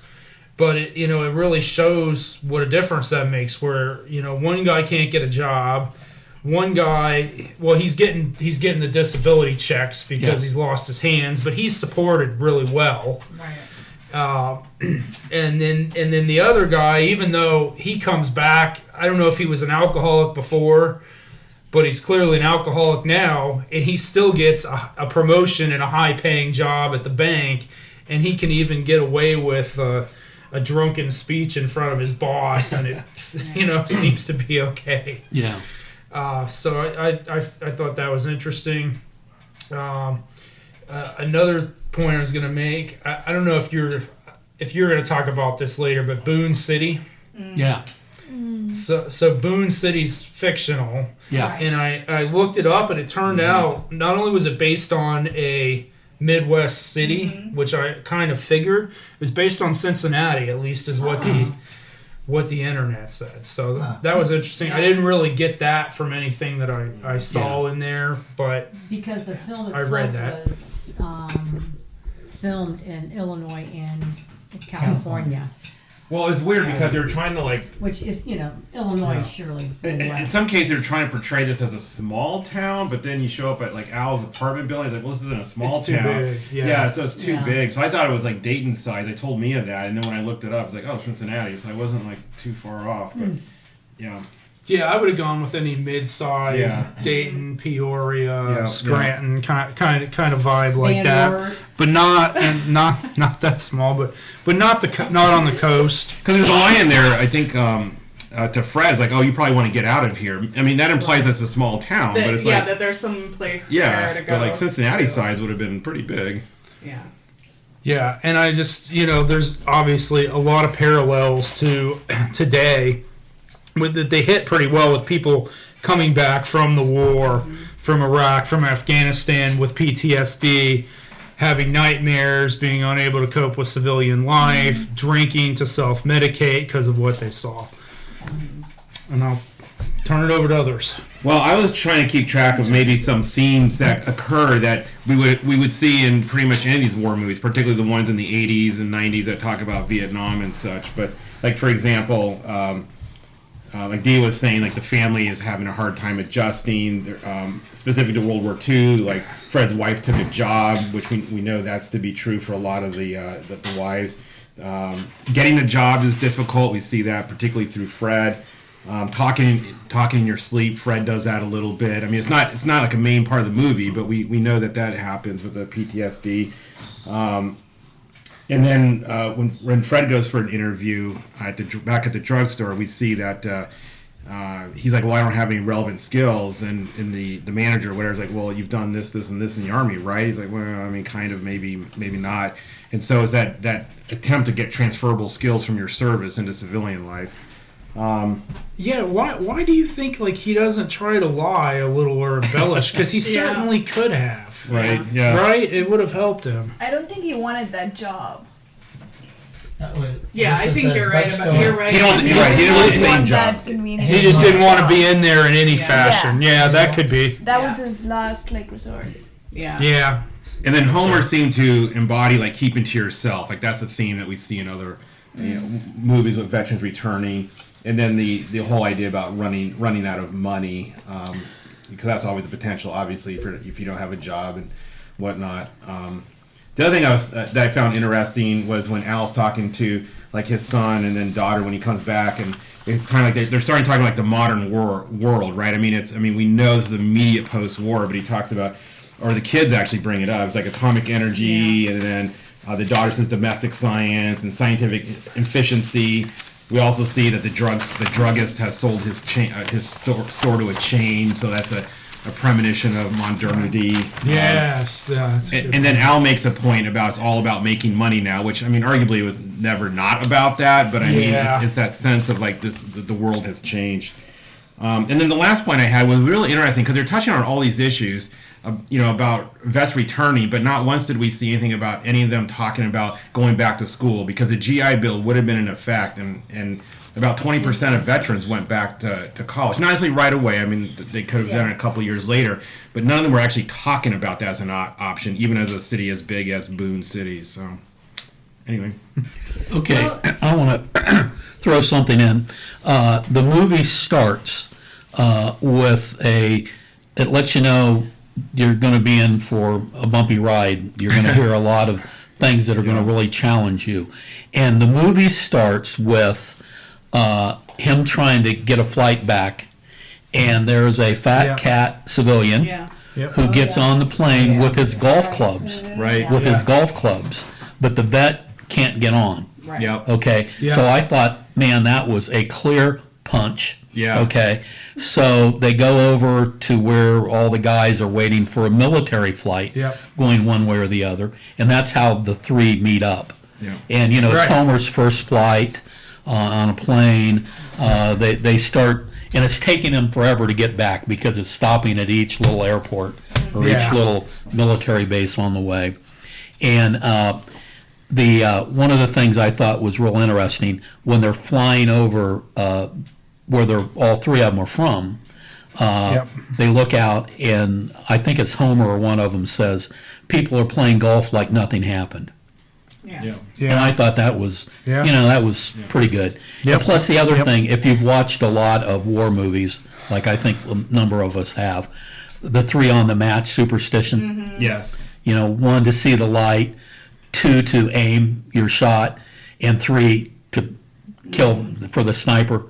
But it really shows what a difference that makes. Where one guy can't get a job, one guy, well, he's getting the disability checks because he's lost his hands, but he's supported really well. Right. And then the other guy, even though he comes back, I don't know if he was an alcoholic before, but he's clearly an alcoholic now, and he still gets a promotion and a high-paying job at the bank, and he can even get away with a drunken speech in front of his boss, and it seems to be okay. Yeah. So I thought that was interesting. Another point I was going to make, I don't know if you're going to talk about this later, but Boone City. Yeah. So Boone City's fictional. Yeah. And I looked it up, and it turned out not only was it based on a Midwest city, which I kind of figured, it was based on Cincinnati, at least is what the internet said. So that was interesting. I didn't really get that from anything that I saw in there, but Because the film I itself read that. was filmed in Illinois and California, Well, it's weird because they're trying to which is, Illinois is surely in Midwest. some cases they're trying to portray this as a small town, but then you show up at Al's apartment building, well, this isn't a small It's too town. big, yeah. So it's too Yeah. big. So I thought it was Dayton size. I told Mia that, and then when I looked it up, I was like, oh, Cincinnati. So I wasn't too far off. But yeah, I would have gone with any mid-size Yeah. Dayton, Peoria, Yeah, Scranton kind of vibe like Van that. Wert. But not that small, but not on the coast. because there's a line in there. I think to Fred, it's oh, you probably want to get out of here. I mean, that implies it's a small town, but it's that there's some place there to go. but Cincinnati size would have been pretty big. Yeah. Yeah, and I just there's obviously a lot of parallels to today. That they hit pretty well with people coming back from the war, from Iraq, from Afghanistan with PTSD, having nightmares, being unable to cope with civilian life, drinking to self-medicate because of what they saw. And I'll turn it over to others. Well, I was trying to keep track of maybe some themes that occur that we would see in pretty much any of these war movies, particularly the ones in the 80s and 90s that talk about Vietnam and such. But for example, like Diya was saying, the family is having a hard time adjusting, specific to World War II. Fred's wife took a job, which we know that's to be true for a lot of the wives. Getting a job is difficult. We see that particularly through Fred. Talking in your sleep, Fred does that a little bit. I mean, it's not a main part of the movie, but we know that happens with the PTSD. And then when Fred goes for an interview back at the drugstore, we see that he's like, well, I don't have any relevant skills, and the manager or whatever is like, well, you've done this and this in the Army, right? He's like, well, I mean, kind of, maybe not. And so is that attempt to get transferable skills from your service into civilian life. Yeah, why do you think like he doesn't try to lie a little or embellish? Because he certainly could have. Right. Yeah. Right? It would have helped him. I don't think he wanted that job. Yeah, I think you're right about. You're right. He didn't really say Want job. that convenient. He just didn't want to be job. in there in any Yeah. fashion. Yeah, that could be. That was his last resort. Yeah. Yeah. And then Homer seemed to embody like keeping to yourself. Like that's a theme that we see in other movies with veterans returning. And then the whole idea about running out of money, because that's always a potential, obviously, if you don't have a job and whatnot. The other thing that I found interesting was when Al's talking to like his son and then daughter when he comes back, and it's kind of like they're starting talking like the modern world, right? I mean, we know this is immediate post-war, but he talks about, or the kids actually bring it up. It's like atomic energy, and then the daughter says domestic science and scientific efficiency. We also see that the druggist has sold his store to a chain, so that's a premonition of modernity. Yes. And then Al makes a point about it's all about making money now, which I mean, arguably it was never not about that, but I mean, it's that sense of like the world has changed. And then the last point I had was really interesting because they're touching on all these issues, about vets returning, but not once did we see anything about any of them talking about going back to school, because the GI Bill would have been in effect, and about 20% of veterans went back to college. Not necessarily right away. I mean, they could have done it a couple of years later, but none of them were actually talking about that as an option, even as a city as big as Boone City. So, anyway. Okay, I want to throw something in. The movie starts with it lets you know you're going to be in for a bumpy ride. You're going to hear a lot of things that are going to really challenge you. And the movie starts with him trying to get a flight back, and there's a fat cat civilian who gets on the plane with his golf clubs, Right. with his golf clubs, but the vet can't get on. Right. Yep. Okay, so I thought, man, that was a clear punch. Yeah. Okay, so they go over to where all the guys are waiting for a military flight, going one way or the other, and that's how the three meet up. Yeah. And it's Right. Homer's first flight on a plane. They start, and it's taking them forever to get back because it's stopping at each little airport or each little military base on the way. And one of the things I thought was real interesting when they're flying over where all three of them are from. They look out, and I think it's Homer or one of them says, "People are playing golf like nothing happened." Yeah. And I thought that was, that was pretty good. And plus the other thing, if you've watched a lot of war movies, like I think a number of us have, the three on the match superstition. Yes. 1 to see the light, 2 to aim your shot, and 3 to kill for the sniper.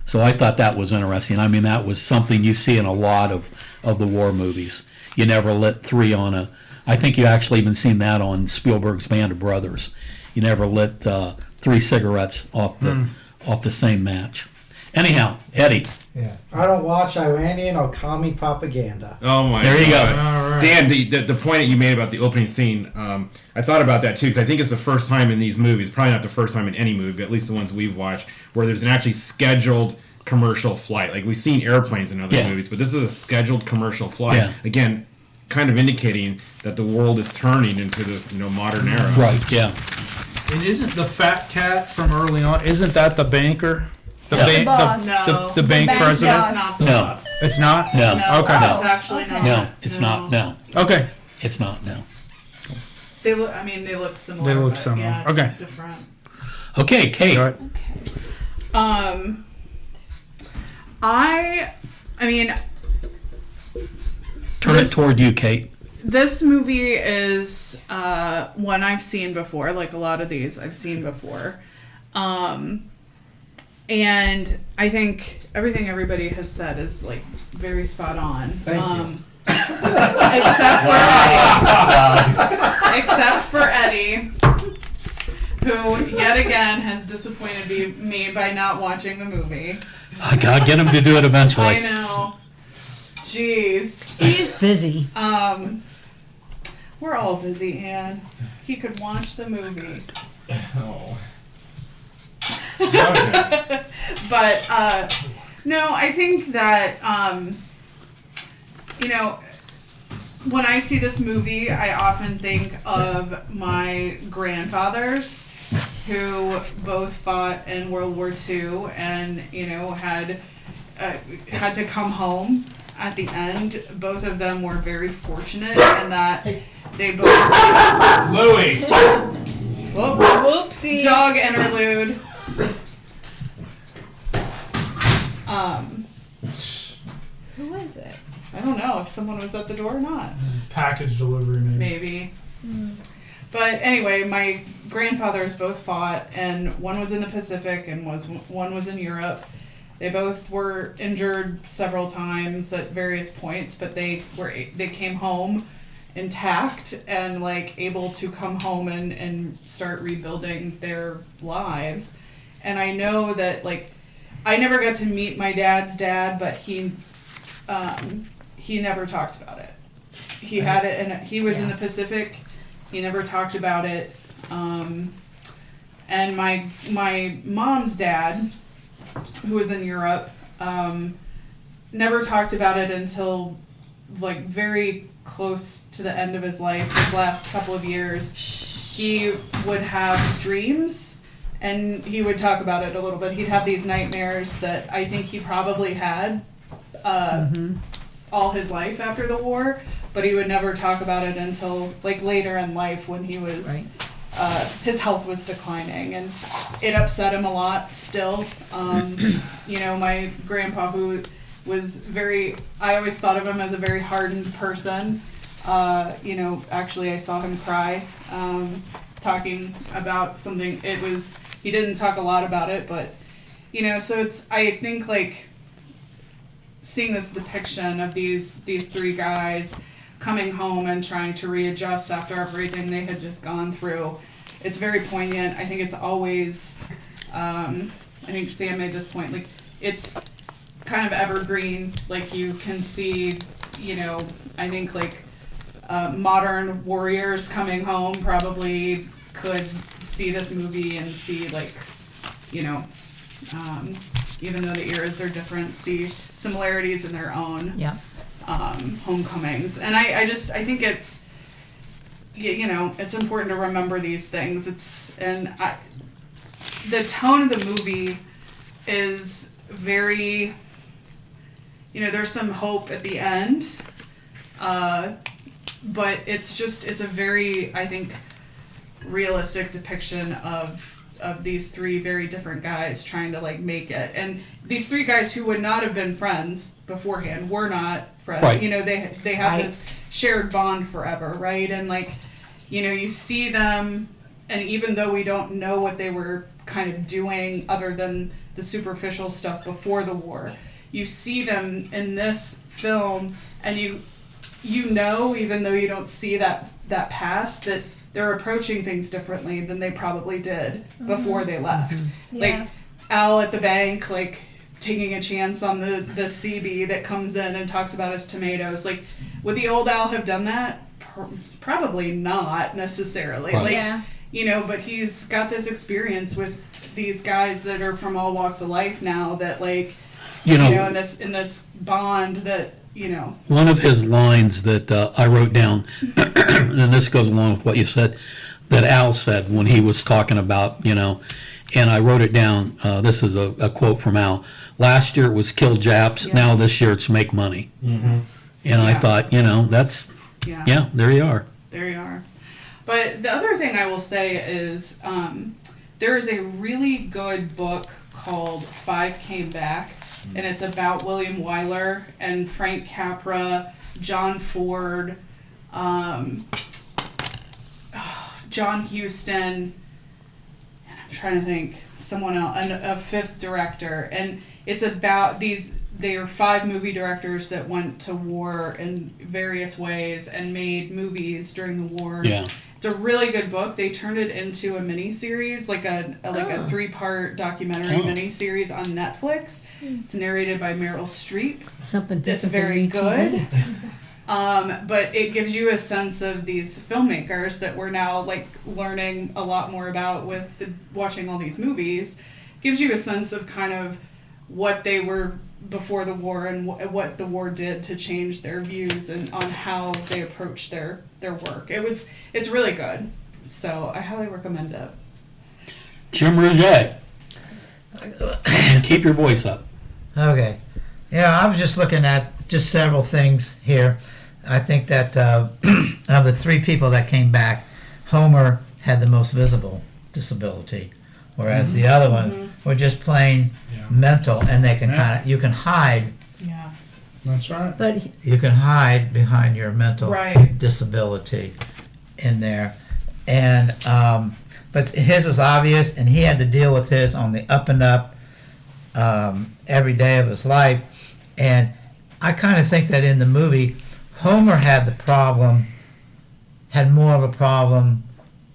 So I thought that was interesting. I mean, that was something you see in a lot of the war movies. You never lit 3 on I think you actually even seen that on Spielberg's Band of Brothers. You never lit 3 cigarettes off the same match. Anyhow, Eddie. Yeah, I don't watch Iranian or commie propaganda. Oh my! There you go. All right. Dan, the point that you made about the opening scene, I thought about that too, because I think it's the first time in these movies, probably not the first time in any movie, but at least the ones we've watched, where there's an actually scheduled commercial flight. Like we've seen airplanes in other movies, but this is a scheduled commercial flight. Yeah. Again, kind of indicating that the world is turning into this modern era. Right, yeah. And isn't the fat cat from early on, isn't that the banker? The Yeah. bank, Boss. No. the bank bank president? boss. That's not the No. boss. It's not? No. No, Okay. it's actually not. No, it's not. No, Okay. it's not. No. They look similar. They look but similar. Yeah, it's Okay. different. Okay, Kate. Go ahead. I mean, Turn it toward you, Kate. this movie is one I've seen before. Like a lot of these, I've seen before, and I think everything everybody has said is like very spot on. Thank you. Except for Eddie, who yet again has disappointed me by not watching the movie. I gotta get him to do it eventually. I know. Jeez. He's busy. We're all busy, Ann. He could watch the movie. Oh. But, no, I think that, you know, when I see this movie, I often think of my grandfathers who both fought in World War II and, you know, had to come home at the end. Both of them were very fortunate in that they both... Louie! Whoopsie. Dog interlude. Who is it? I don't know if someone was at the door or not. Package delivery, maybe. Maybe. But anyway, my grandfathers both fought, and one was in the Pacific and one was in Europe. They both were injured several times at various points, but they came home intact and like able to come home and start rebuilding their lives. And I know that like I never got to meet my dad's dad, but he never talked about it. He had it, and he was in the Pacific. He never talked about it. And my mom's dad, who was in Europe, never talked about it until like very close to the end of his life, his last couple of years. He would have dreams, and he would talk about it a little bit. He'd have these nightmares that I think he probably had all his life after the war, but he would never talk about it until like later in life when he was his health was declining, and it upset him a lot still. You know, my grandpa, who was I always thought of him as a very hardened person. You know, actually I saw him cry talking about something. He didn't talk a lot about it, but you know, so I think like seeing this depiction of these three guys coming home and trying to readjust after everything they had just gone through. It's very poignant. I think it's always, I think Sam made this point, like, it's kind of evergreen. Like, you can see, you know, I think, like, modern warriors coming home probably could see this movie and see, like, you know, even though the eras are different, see similarities in their own. Yeah. Homecomings. And I think it's, you know, it's important to remember these things. The tone of the movie is very, you know, there's some hope at the end, but it's a very, I think, realistic depiction of these three very different guys trying to like make it. And these three guys who would not have been friends beforehand were not friends. Right. You know, they have this shared bond forever, right? And like, you know, you see them, and even though we don't know what they were kind of doing other than the superficial stuff before the war, you see them in this film, and you know, even though you don't see that past, that they're approaching things differently than they probably did before they left. Yeah. Like Al at the bank, like taking a chance on the CB that comes in and talks about his tomatoes. Like, would the old Al have done that? Probably not necessarily. Right. Like, Yeah. you know, but he's got this experience with these guys that are from all walks of life now that, like, You know, in this bond that, you know. one of his lines that I wrote down, and this goes along with what you said, that Al said when he was talking about, you know, and I wrote it down. This is a quote from Al. Last year it was kill Japs. Yeah. Now this year it's make money. Mm-hmm. And I Yeah. thought, you know, that's, yeah, there you are. There you are. But the other thing I will say is there is a really good book called Five Came Back, and it's about William Wyler and Frank Capra, John Ford, John Huston, and I'm trying to think, someone else, a fifth director. And it's about they are 5 movie directors that went to war in various ways and made movies during the war. Yeah. It's a really good book. They turned it into a mini series, like a 3-part documentary mini series on Netflix. It's narrated by Meryl Streep. Something It's different. very than YouTube. good. But it gives you a sense of these filmmakers that we're now like learning a lot more about with watching all these movies. Gives you a sense of kind of what they were before the war and what the war did to change their views and on how they approached their work. It's really good. So I highly recommend it. Jim Rougier. Keep your voice up. Okay. Yeah, I was just looking at just several things here. I think that of the 3 people that came back, Homer had the most visible disability, whereas the other ones were just plain mental, and they can kind of, you can hide. Yeah. That's right. But You can hide behind your mental Right. disability in there, and but his was obvious, and he had to deal with his on the up and up every day of his life. And I kind of think that in the movie, Homer had more of a problem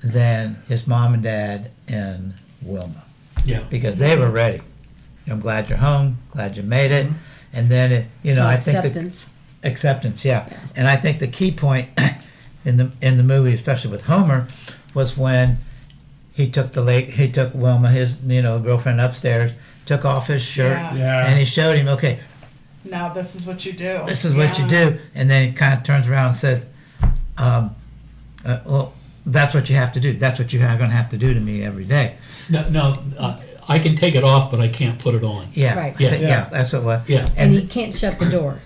than his mom and dad and Wilma, Yeah. because they were ready. I'm glad you're home, glad you made it, and then I think the acceptance. acceptance, yeah. And I think the key point in the movie, especially with Homer, was when he took Wilma, his girlfriend, upstairs, took off his shirt, Yeah. and he showed him, okay, Now this is what you do. this is what you do, and then he kind of turns around and says, well, that's what you have to do. That's what you're going to have to do to me every day. No, I can take it off, but I can't put it on. Yeah, Right. I think- yeah, that's what it was. Yeah. And And he can't shut the door.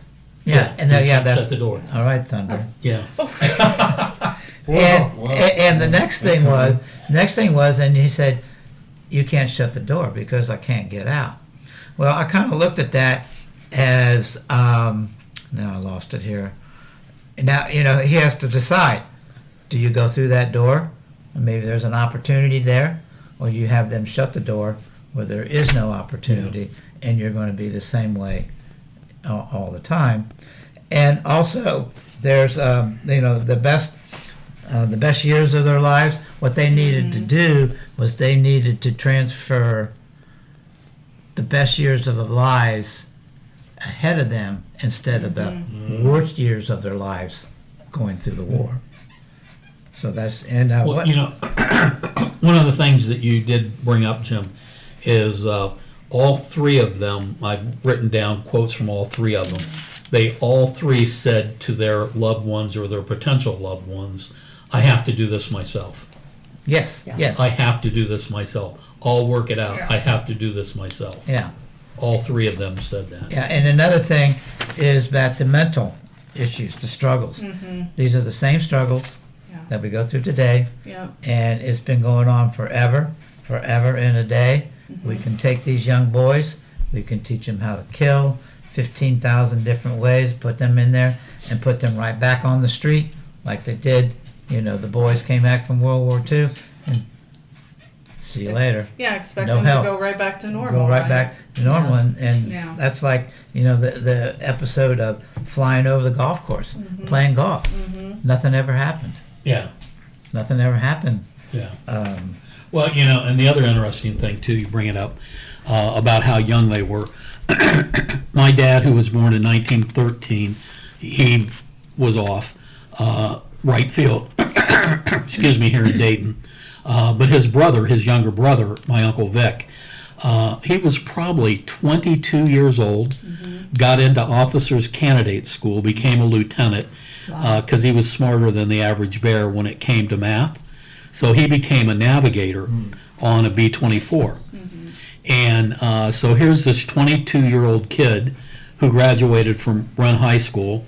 yeah, and then, You yeah, can't that's shut the door. all right, Thunder. Yeah. And the next thing was, and he said, you can't shut the door because I can't get out. Well, I kind of looked at that as, now I lost it here. Now, he has to decide, do you go through that door? And maybe there's an opportunity there, or you have them shut the door where there is no opportunity, and you're going to be the same way all the time. And also, there's, the best years of their lives, what they needed to do was they needed to transfer the best years of their lives ahead of them instead of the worst years of their lives going through the war. So that's, and Well, what, one of the things that you did bring up, Jim, is all 3 of them, I've written down quotes from all 3 of them. They all 3 said to their loved ones or their potential loved ones, I have to do this myself. yes, Yeah. yes, I have to do this myself. I'll work it out. I have to do this myself. yeah. All 3 of them said that. Yeah, and another thing is that the mental issues, the struggles. These are the same struggles Yeah. that we go through today, Yeah. and it's been going on forever in a day. We can take these young boys, we can teach them how to kill, 15,000 different ways, put them in there, and put them right back on the street like they did. The boys came back from World War II, and see you later. Yeah, expect No them help. to go right back to normal. Go right back to normal, and Yeah. that's like the episode of flying over the golf course, playing golf. Nothing ever happened. Yeah. Nothing ever happened. Yeah. Well, and the other interesting thing, too, you bring it up, about how young they were. My dad, who was born in 1913, he was off right field, excuse me, here in Dayton. But his brother, his younger brother, my Uncle Vic, he was probably 22 years old, got into officers candidate school, became a lieutenant, because he was smarter than the average bear when it came to math. So he became a navigator on a B-24. And so here's this 22-year-old kid who graduated from Run High School,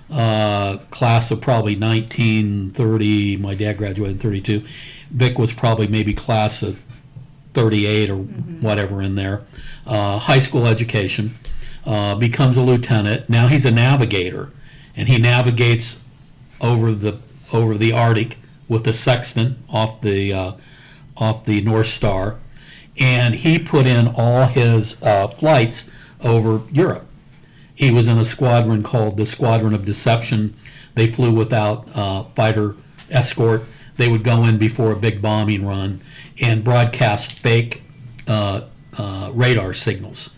class of probably 1930. My dad graduated in 32. Vic was probably maybe class of 38 or whatever in there. High school education, becomes a lieutenant. Now he's a navigator, and he navigates over the Arctic with the sextant off the North Star, and he put in all his flights over Europe. He was in a squadron called the Squadron of Deception. They flew without fighter escort. they would go in before a big bombing run and broadcast fake radar signals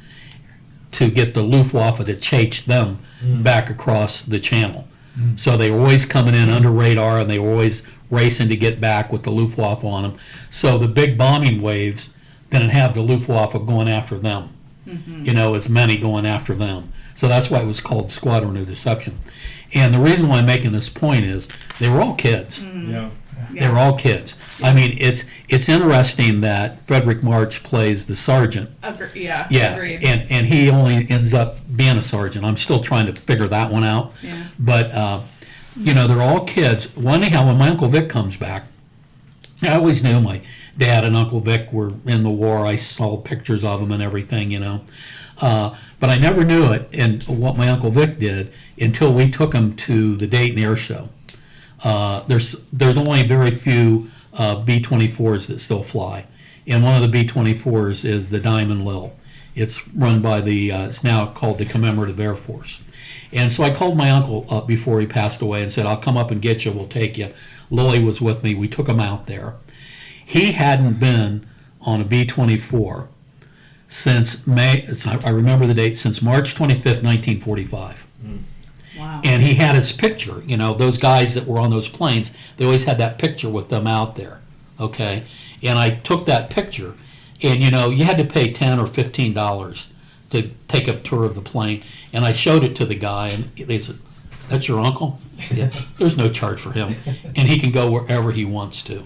to get the Luftwaffe to chase them back across the channel. So they were always coming in under radar, and they were always racing to get back with the Luftwaffe on them. So the big bombing waves didn't have the Luftwaffe going after them, as many going after them. So that's why it was called Squadron of Deception. And the reason why I'm making this point is they were all kids. They were all kids. I mean, it's interesting that Frederick March plays the sergeant. Yeah, agreed. And he only ends up being a sergeant. I'm still trying to figure that one out. Yeah. But, they're all kids. Anyhow, when my Uncle Vic comes back, I always knew my dad and Uncle Vic were in the war. I saw pictures of them and everything, But I never knew it and what my Uncle Vic did until we took him to the Dayton Air Show. There's only very few B-24s that still fly, and one of the B-24s is the Diamond Lil. It's run by it's now called the Commemorative Air Force. And so I called my uncle up before he passed away and said, I'll come up and get you, we'll take you. Lily was with me, we took him out there. He hadn't been on a B-24 since I remember the date, since March 25th, 1945. Wow. And he had his picture, those guys that were on those planes, they always had that picture with them out there, okay? And I took that picture, and you had to pay $10 or $15 to take a tour of the plane. And I showed it to the guy, and they said, "That's your uncle?" I said, "Yeah." There's no charge for him, and he can go wherever he wants to.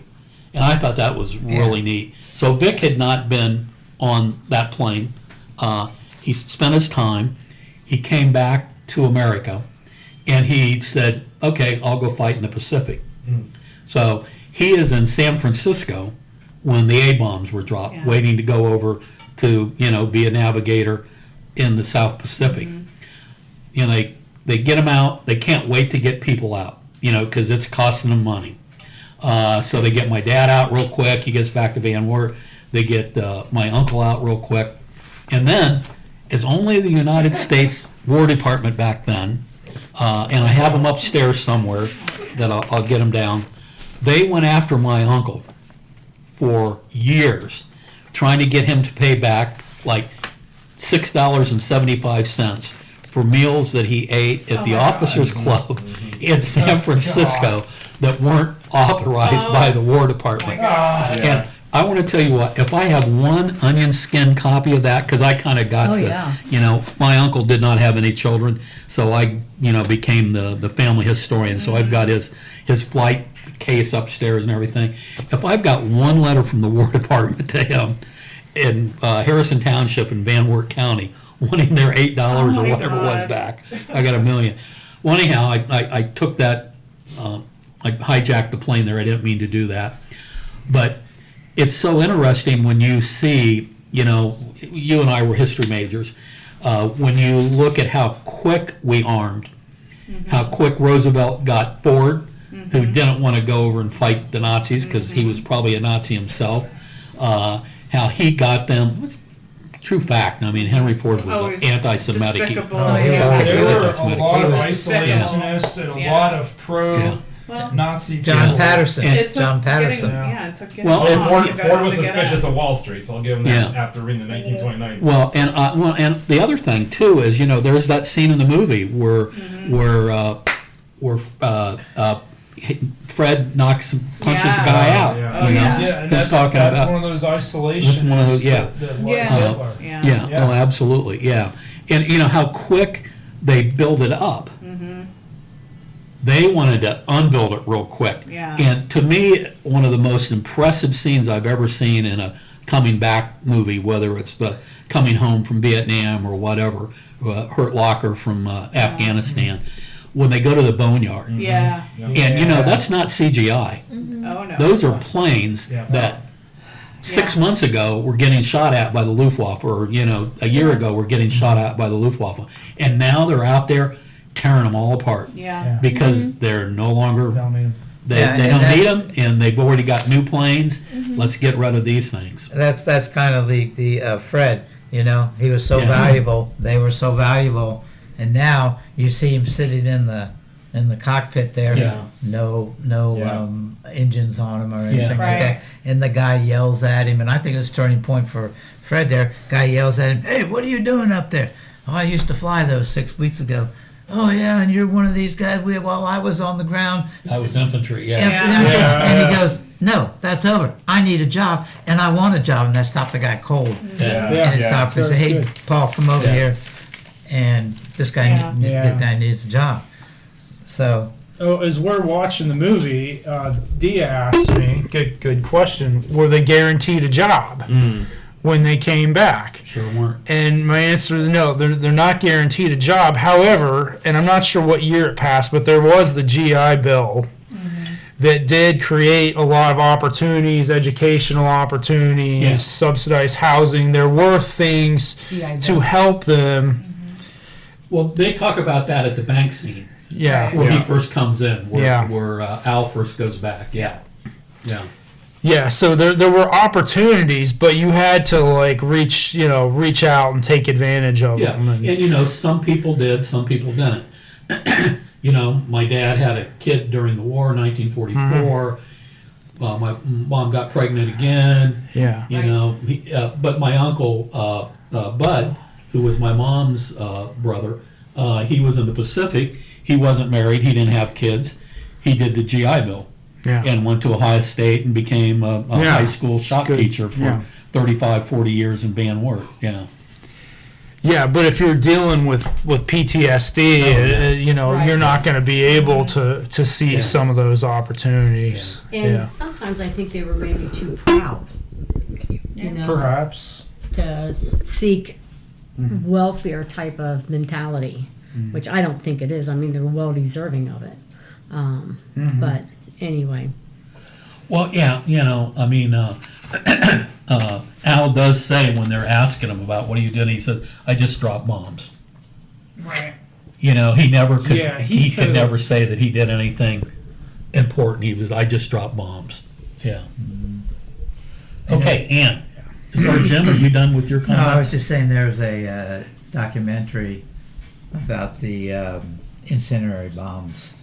And I thought that was really neat. So Vic had not been on that plane. He spent his time. He came back to America, and he said, "Okay, I'll go fight in the Pacific." So he is in San Francisco when the A-bombs were dropped, waiting to go over to, be a navigator in the South Pacific. They get them out. They can't wait to get people out, because it's costing them money. So they get my dad out real quick. He gets back to Van Wert. They get my uncle out real quick. And then, it's only the United States War Department back then, and I have them upstairs somewhere that I'll get them down. They went after my uncle for years, trying to get him to pay back like $6.75 for meals that he ate at the Officers Club in San Francisco that weren't authorized by the War Department. And I want to tell you what, if I have one onion skin copy of that, because I kind of got my uncle did not have any children, so I, became the family historian, so I've got his flight case upstairs and everything. If I've got one letter from the War Department to him in Harrison Township in Van Wert County, wanting their $8 or whatever it was back, I got $1 million. Well, anyhow, I took that, I hijacked the plane there. I didn't mean to do that. But it's so interesting when you see, you and I were history majors, when you look at how quick we armed, how quick Roosevelt got Ford, who didn't want to go over and fight the Nazis because he was probably a Nazi himself, how he got them. It's true fact. I mean, Henry Ford was anti-Semitic. There were a lot of isolationists and a lot of pro-Nazi. John Patterson. It took John Patterson. it took getting Ford was suspicious of Wall Street, so I'll give him that after reading the 1929. Well, and the other thing too is, there's that scene in the movie where Fred punches the guy out. And that's one of those isolations. One of those, Hitler. Oh, absolutely, yeah. And how quick they build it up. They wanted to unbuild it real quick. Yeah. And to me, one of the most impressive scenes I've ever seen in a coming back movie, whether it's the coming home from Vietnam or whatever, Hurt Locker from Afghanistan, when they go to the boneyard. And that's not CGI. Oh no. Those are planes that 6 months ago were getting shot at by the Luftwaffe, or a year ago were getting shot at by the Luftwaffe, and now they're out there tearing them all apart. Because they're no longer. They don't need them, and they've already got new planes. Let's get rid of these things. That's kind of the Fred. He was so valuable. They were so valuable, and now you see him sitting in the in the cockpit there. Yeah. No Yeah. engines on them or anything Yeah. like Right. that. And the guy yells at him, and I think it's a turning point for Fred there. Guy yells at him, "Hey, what are you doing up there?" "Oh, I used to fly those 6 weeks ago." "Oh yeah, and you're one of these guys. Well, I was on the ground." I was infantry, yeah. And he goes, "No, that's over. I need a job, and I want a job." And that stopped the guy cold. Yeah. And it stopped. He so said, "Hey, good. Paul, come over Yeah. here." And this guy, Yeah. this guy needs a job. So Oh, as we're watching the movie, Diya asked me, good question, were they guaranteed a job when they came back? Sure weren't. And my answer is no, they're not guaranteed a job. However, and I'm not sure what year it passed, but there was the GI Bill that did create a lot of opportunities, educational opportunities, Yeah. subsidized housing. There were things GI to Bill. help them. Well, they talk about that at the bank scene, Yeah. where he first comes in, where, Yeah. where Al first goes back, yeah. Yeah. Yeah, so there were opportunities, but you had to like reach out and take advantage of Yeah, them. and you know, some people did, some people didn't. You know, my dad had a kid during the war, 1944. My mom got pregnant again. Yeah. You know, but my uncle Bud, who was my mom's brother, he was in the Pacific. He wasn't married. He didn't have kids. He did the GI Bill Yeah. and went to Ohio State and became a Yeah. high school shop Good. teacher for Yeah. 35, 40 years in band work. Yeah. Yeah, but if you're dealing with PTSD, yeah. Right. you're not going to be able to see Yeah. some of those opportunities. And Yeah. sometimes I think they were maybe too proud, you know, Perhaps. to seek welfare type of mentality, which I don't think it is. I mean, they're well deserving of it. But anyway, Well, yeah, you know, I mean, Al does say when they're asking him about what are you doing, he said, "I just dropped bombs." Right. You know, he never could. Yeah, he could could've- never say that he did anything important. He was, "I just dropped bombs." Yeah. Okay, Ann. Or Jim, are you done with your no, I was comments? just saying there was a documentary about the incendiary bombs.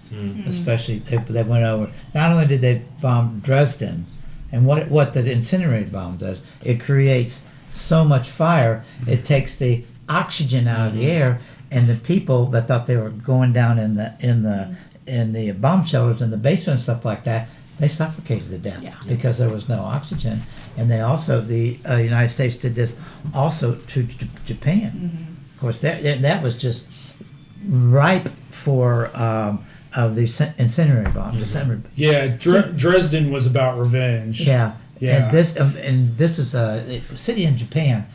Especially they went over. Not only did they bomb Dresden, and what the incendiary bomb does, it creates so much fire. It takes the oxygen out of the air, and the people that thought they were going down in the bomb shelters in the basement and stuff like that, they suffocated to death because there was no oxygen. And they also the United States did this also to Japan. Of course, that was just ripe for. Of the incendiary bombs. Yeah, Dresden was about revenge. Yeah. Yeah. And this is a city in Japan.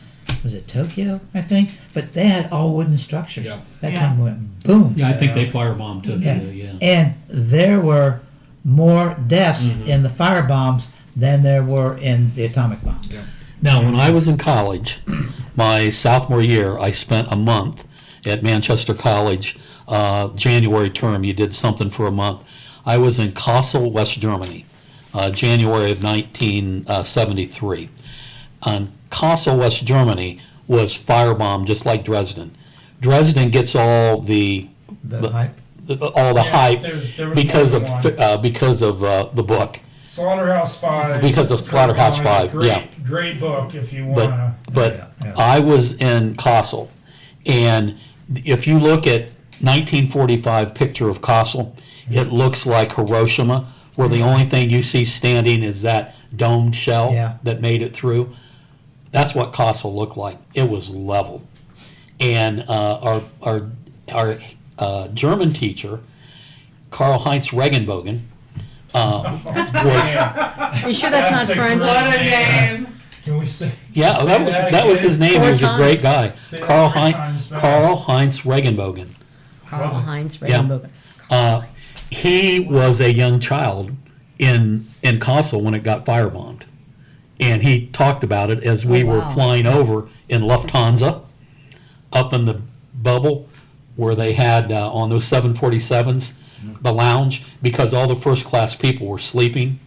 Was it Tokyo? I think. But they had all wooden structures. Yeah. That Yeah. time went boom. Yeah, I think they firebombed too. Yeah. Yeah. And there were more deaths in the fire bombs than there were in the atomic bombs. Now, when I was in college, my sophomore year, I spent a month at Manchester College. January term, you did something for a month. I was in Kassel, West Germany, January of 1973. And Kassel, West Germany was firebombed just like Dresden. Dresden gets all the Hype. all the hype there was because more of than one. the book. Slaughterhouse Five. Because of Slaughterhouse Five, Great, yeah. Great book if you But wanna. I was in Kassel, and if you look at 1945 picture of Kassel, it looks like Hiroshima, where the only thing you see standing is that domed shell that made it through. That's what Kassel looked like. It was level, and our German teacher, Karl-Heinz Regenbogen, was you sure that's not a French? great What a name. Can we say? yeah say that was his name. He was a great guy, Say that 3 times fast. Karl-Heinz Regenbogen. Karl-Heinz Yeah. Regenbogen. He was a young child in Kassel when it got firebombed, and he talked about it as we were wow. flying over in Lufthansa, up in the bubble where they had on those 747s the lounge, because all the first class people were sleeping,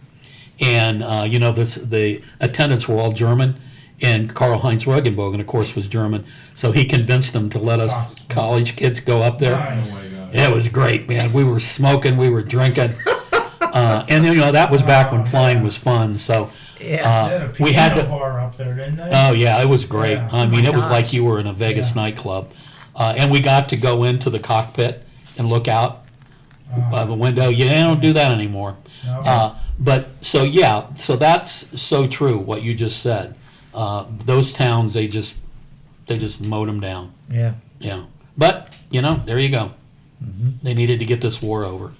and the attendants were all German, and Karl-Heinz Regenbogen, of course, was German, so he convinced them to let us college kids go up there. Nice. It was great, man. We were smoking, we were drinking. And that was back when flying was fun. So we had to. bar up there, didn't they? Oh yeah, it was great. Yeah. I mean, it was like gosh. you were in a Vegas nightclub. And we got to go into the cockpit and look out the window. You don't do that anymore. But so that's so true what you just said. Those towns, they just mowed them down. Yeah. Yeah. But there you go. They needed to get this war over.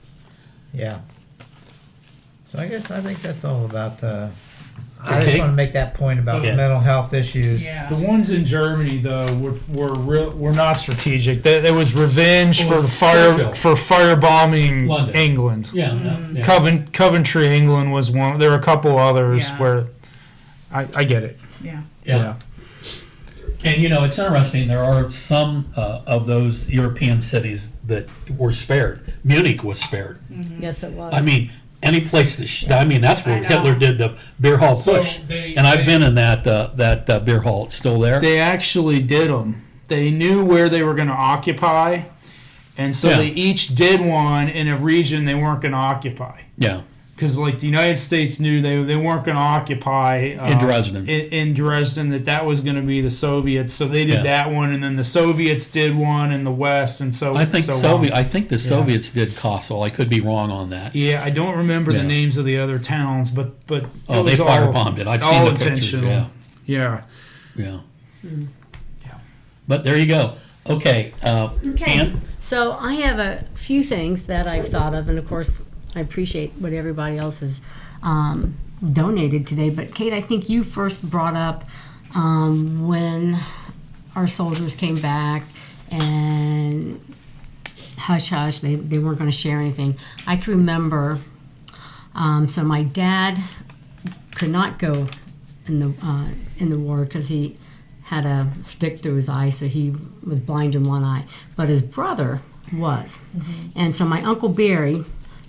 Yeah. So I think that's all about the. I Okay. just want to make that point about Yeah. mental health issues. Yeah. The ones in Germany, though, were not strategic. It was revenge for Churchill. firebombing London. England. Yeah. Coventry, England was one. There were a couple others Yeah. where I get it. Yeah. Yeah. And it's interesting. There are some of those European cities that were spared. Munich was spared. Yes, it was. I mean, any place that's where I know. Hitler did the beer hall So push. And I've been in that beer hall. It's still there. They actually did them. They knew where they were going to occupy, and so Yeah. they each did one in a region they weren't going to occupy. Yeah. Because like the United States knew they weren't going to occupy In Dresden. In Dresden, that was going to be the Soviets, so they did Yeah. that one, and then the Soviets did one in the West, and so I think so I think the Soviets did Kassel. I could be wrong on that. Yeah, I don't remember Yeah. the names of the other towns, but Oh, it they was all- firebombed it. I've seen all the pictures. intentional. Yeah. Yeah. But there you go. Okay. Okay. Ann? So I have a few things that I've thought of, and of course, I appreciate what everybody else has donated today. But Kate, I think you first brought up when our soldiers came back and hush hush, they weren't going to share anything. I can remember. So my dad could not go in the war because he had a stick through his eye, so he was blind in one eye. But his brother was, and so my Uncle Barry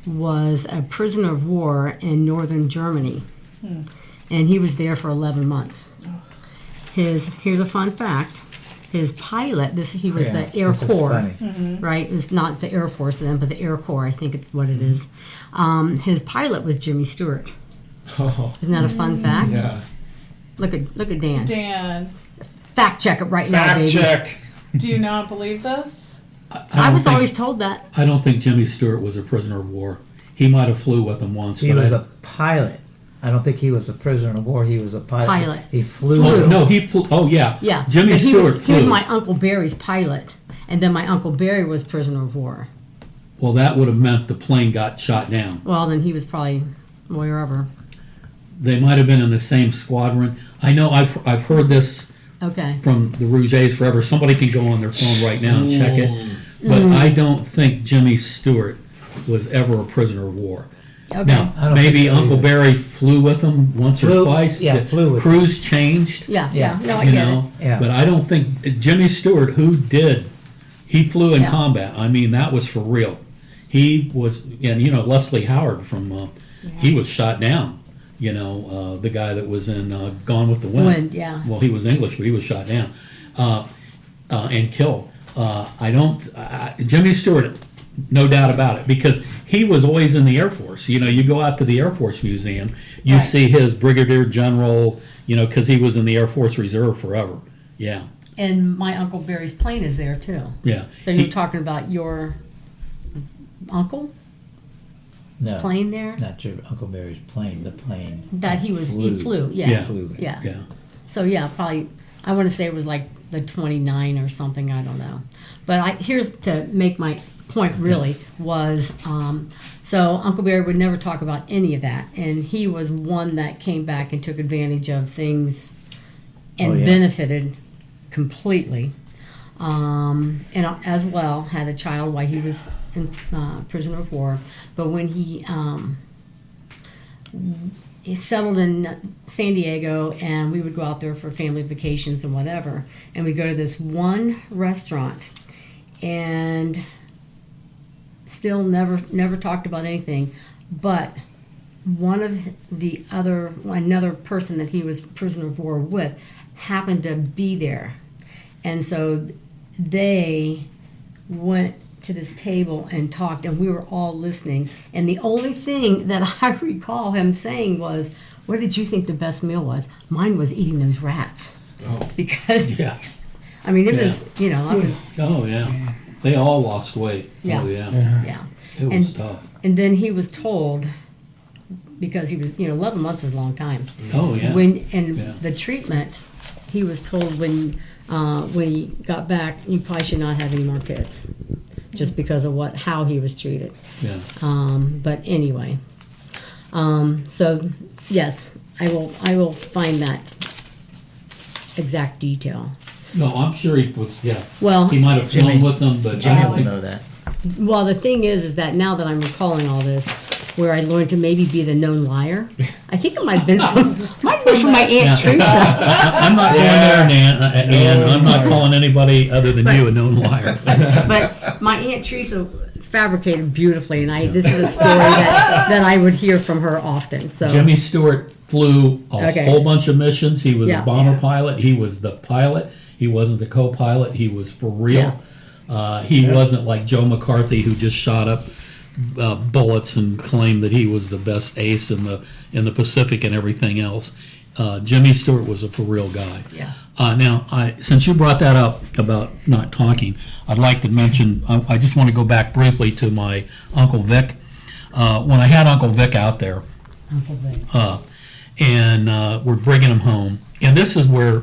was a prisoner of war in northern Germany, and he was there for 11 months. Here's a fun fact: his pilot, he was the Air this is Corps, funny. right? It's not the Air Force then, but the Air Corps. I think it's what it is. His pilot was Jimmy Stewart. Isn't that a fun fact? Yeah. Look at Dan. Dan, Fact check it right now, Fact baby. check. do you not believe this? I was always told that. I don't think Jimmy Stewart was a prisoner of war. He might have flew with them once. He but was I- a pilot. I don't think he was a prisoner of war. He was a pilot. Pilot. He flew. Oh, no, he flew. Oh, yeah. Yeah. Jimmy But Stewart he was flew. my Uncle Barry's pilot, and then my Uncle Barry was prisoner of war. Well, that would have meant the plane got shot down. Well, then he was probably wherever. They might have been in the same squadron. I know I've heard this Okay. from the Rougiers forever. Somebody can go on their phone right now and check it. But Mm. I don't think Jimmy Stewart was ever a prisoner of war. Okay. Now, I don't maybe think so Uncle either. Barry flew with him once or Flew- twice. yeah, The flew with crews changed. Yeah. Yeah. No, I You get know, Yeah. but I don't think Jimmy Stewart, he flew in Yeah. combat. I mean, that was for real. He was, and Leslie Howard from, he was shot down. The guy that was in Gone with the Wind. Wind, yeah. Well, he was English, but he was shot down and killed. Jimmy Stewart, no doubt about it, because he was always in the Air Force. You go out to the Air Force Museum, you see his Brigadier General, because he was in the Air Force Reserve forever. Yeah, And my Uncle Barry's plane is there too. yeah. So you're talking about your uncle No, plane there? not your Uncle Barry's plane. The plane That he flew. Yeah. Yeah. Flew. Yeah. Yeah. So yeah, probably I want to say it was like the 29 or something. I don't know. But here's to make my point. Really was so Uncle Barry would never talk about any of that, and he was one that came back and took advantage of things and Oh, yeah. benefited completely. And as well had a child while he was in prisoner of war. But when he settled in San Diego, and we would go out there for family vacations and whatever, and we'd go to this one restaurant, and still never talked about anything, but another person that he was prisoner of war with happened to be there, and so they went to this table and talked, and we were all listening. And the only thing that I recall him saying was, "What did you think the best meal was?" Mine was eating those rats. Oh. Because, Yeah. I mean, it was, I was, Oh, yeah. They all lost weight. Yeah. Oh, yeah. yeah. It was tough. And then he was told, because he was, 11 months is a long time. Oh, yeah. Yeah. The treatment, he was told when he got back, you probably should not have any more kids, just because of how he was treated. Yeah. But anyway, so yes, I will find that exact detail. No, I'm sure he was, yeah. Well, He might have flown with them, but Jimmy I don't will think know that. Well, the thing is that now that I'm recalling all this, where I learned to maybe be the known liar, I think it might have been from my Aunt Yeah. Teresa. I'm not going there, Nan. I'm not calling anybody other than you a known liar. But my Aunt Teresa fabricated beautifully, and this is a story that I would hear from her often. So Jimmy Stewart flew a Okay. whole bunch of missions. He was Yeah. a bomber pilot. He was the pilot. He wasn't the co-pilot. He was for real. He wasn't like Joe McCarthy, who just shot up bullets and claimed that he was the best ace in the Pacific and everything else. Jimmy Stewart was a for real guy. Yeah. Now, since you brought that up about not talking, I'd like to mention. I just want to go back briefly to my Uncle Vic. When I had Uncle Vic out there, Uncle Vic. and we're bringing him home, and this is where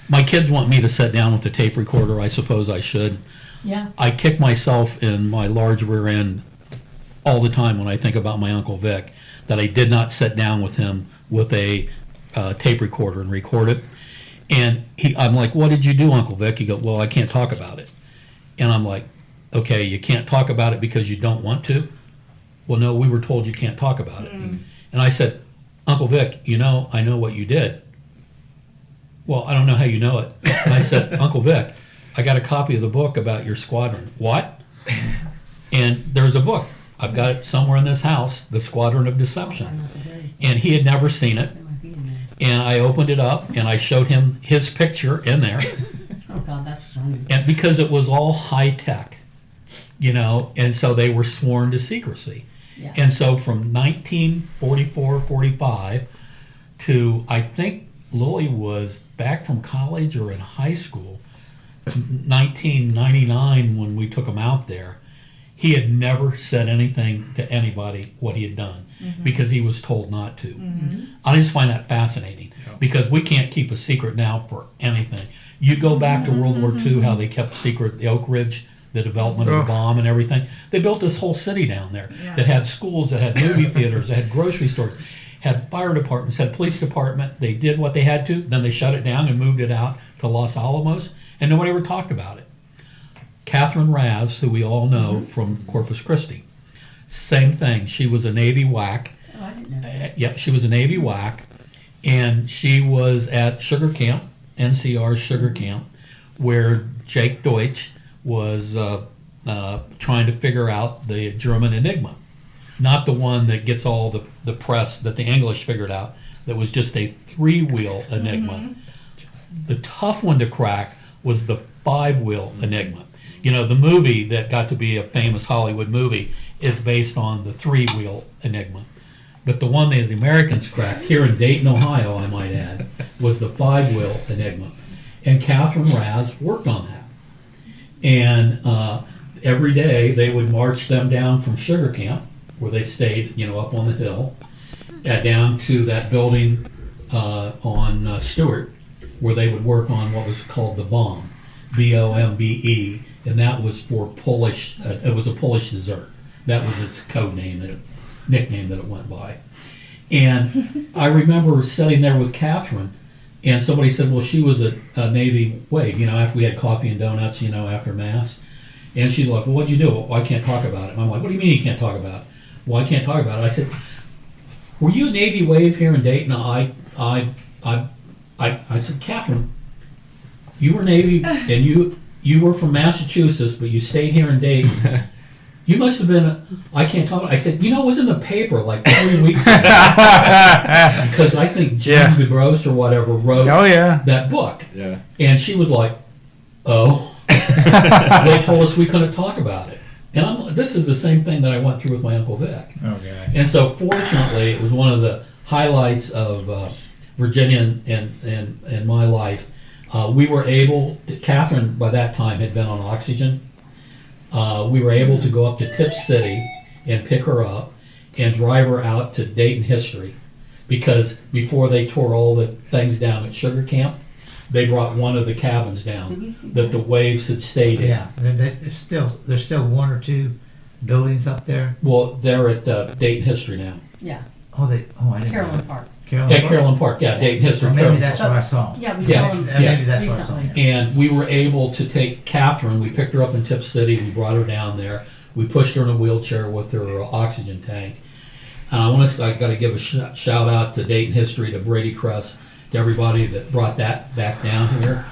my kids want me to sit down with the tape recorder. I suppose I should. Yeah. I kick myself in my large rear end all the time when I think about my Uncle Vic, that I did not sit down with him with a tape recorder and record it. And I'm like, "What did you do, Uncle Vic?" He goes, "Well, I can't talk about it." And I'm like, "Okay, you can't talk about it because you don't want to?" "Well, no, we were told you can't talk about it." And I said, "Uncle Vic, I know what you did." "Well, I don't know how you know it." And I said, "Uncle Vic, I got a copy of the book about your squadron." "What?" "And there's a book. I've got it somewhere in this house, The Squadron of Deception." And he had never seen it. And I opened it up and I showed him his picture in there. Oh God, that's funny. And because it was all high tech, and so they were sworn to secrecy. Yeah. And so from 1944, 45 to, I think Lily was back from college or in high school, 1999 when we took him out there, he had never said anything to anybody what he had done because he was told not to. I just find that fascinating because we can't keep a secret now for anything. You go back to World War II, how they kept secret the Oak Ridge, the development of the bomb and everything. They built this whole city down there that had schools, that had movie theaters, that had grocery stores, had fire departments, had police department. They did what they had to, then they shut it down and moved it out to Los Alamos, and nobody ever talked about it. Catherine Raz, who we all know from Corpus Christi, same thing. She was a Navy WAC. Oh, I didn't know. Yep, she was a Navy WAC, and she was at Sugar Camp, NCR's Sugar Camp, where Jake Deutsch was trying to figure out the German Enigma. Not the one that gets all the press that the English figured out, that was just a 3-wheel Enigma. The tough one to crack was the 5-wheel Enigma. The movie that got to be a famous Hollywood movie is based on the 3-wheel Enigma. But the one that the Americans cracked, here in Dayton, Ohio, I might add, was the 5-wheel Enigma. And Catherine Raz worked on that. And every day they would march them down from Sugar Camp, where they stayed, up on the hill, down to that building on Stewart, where they would work on what was called the bomb, BOMBE, and that was for Polish. It was a Polish dessert. That was its code name, nickname that it went by. And I remember sitting there with Catherine, and somebody said, "Well, she was a Navy wave, after we had coffee and donuts, after Mass." And she's like, "Well, what'd you do?" "Well, I can't talk about it." And I'm like, "What do you mean you can't talk about it?" "Well, I can't talk about it." I said, "Were you a Navy wave here in Dayton?" I said, "Catherine, you were Navy, and you were from Massachusetts, but you stayed here in Dayton. You must have been." I can't talk. I said, "It was in the paper like 3 weeks ago." Because I think Jim DeGrosse or whatever wrote that book. Yeah. And she was like, "Oh." They told us we couldn't talk about it. And this is the same thing that I went through with my Uncle Vic. Okay. And so fortunately, it was one of the highlights of Virginia and my life. We were able, Catherine by that time had been on oxygen. We were able to go up to Tip City and pick her up and drive her out to Dayton History, because before they tore all the things down at Sugar Camp, they brought one of the cabins down that the waves had stayed in. Yeah, there's still one or two buildings up there. Well, they're at Dayton History now. Yeah, I didn't Carolyn know. Park. Yeah, Carolyn Park, yeah, Dayton History. Or maybe Carolyn that's Park. what I saw. Yeah, we Yeah, saw them Maybe that's what I saw. recently. And we were able to take Catherine, we picked her up in Tip City, we brought her down there, we pushed her in a wheelchair with her oxygen tank. And I got to give a shout out to Dayton History, to Brady Cress, to everybody that brought that back down here.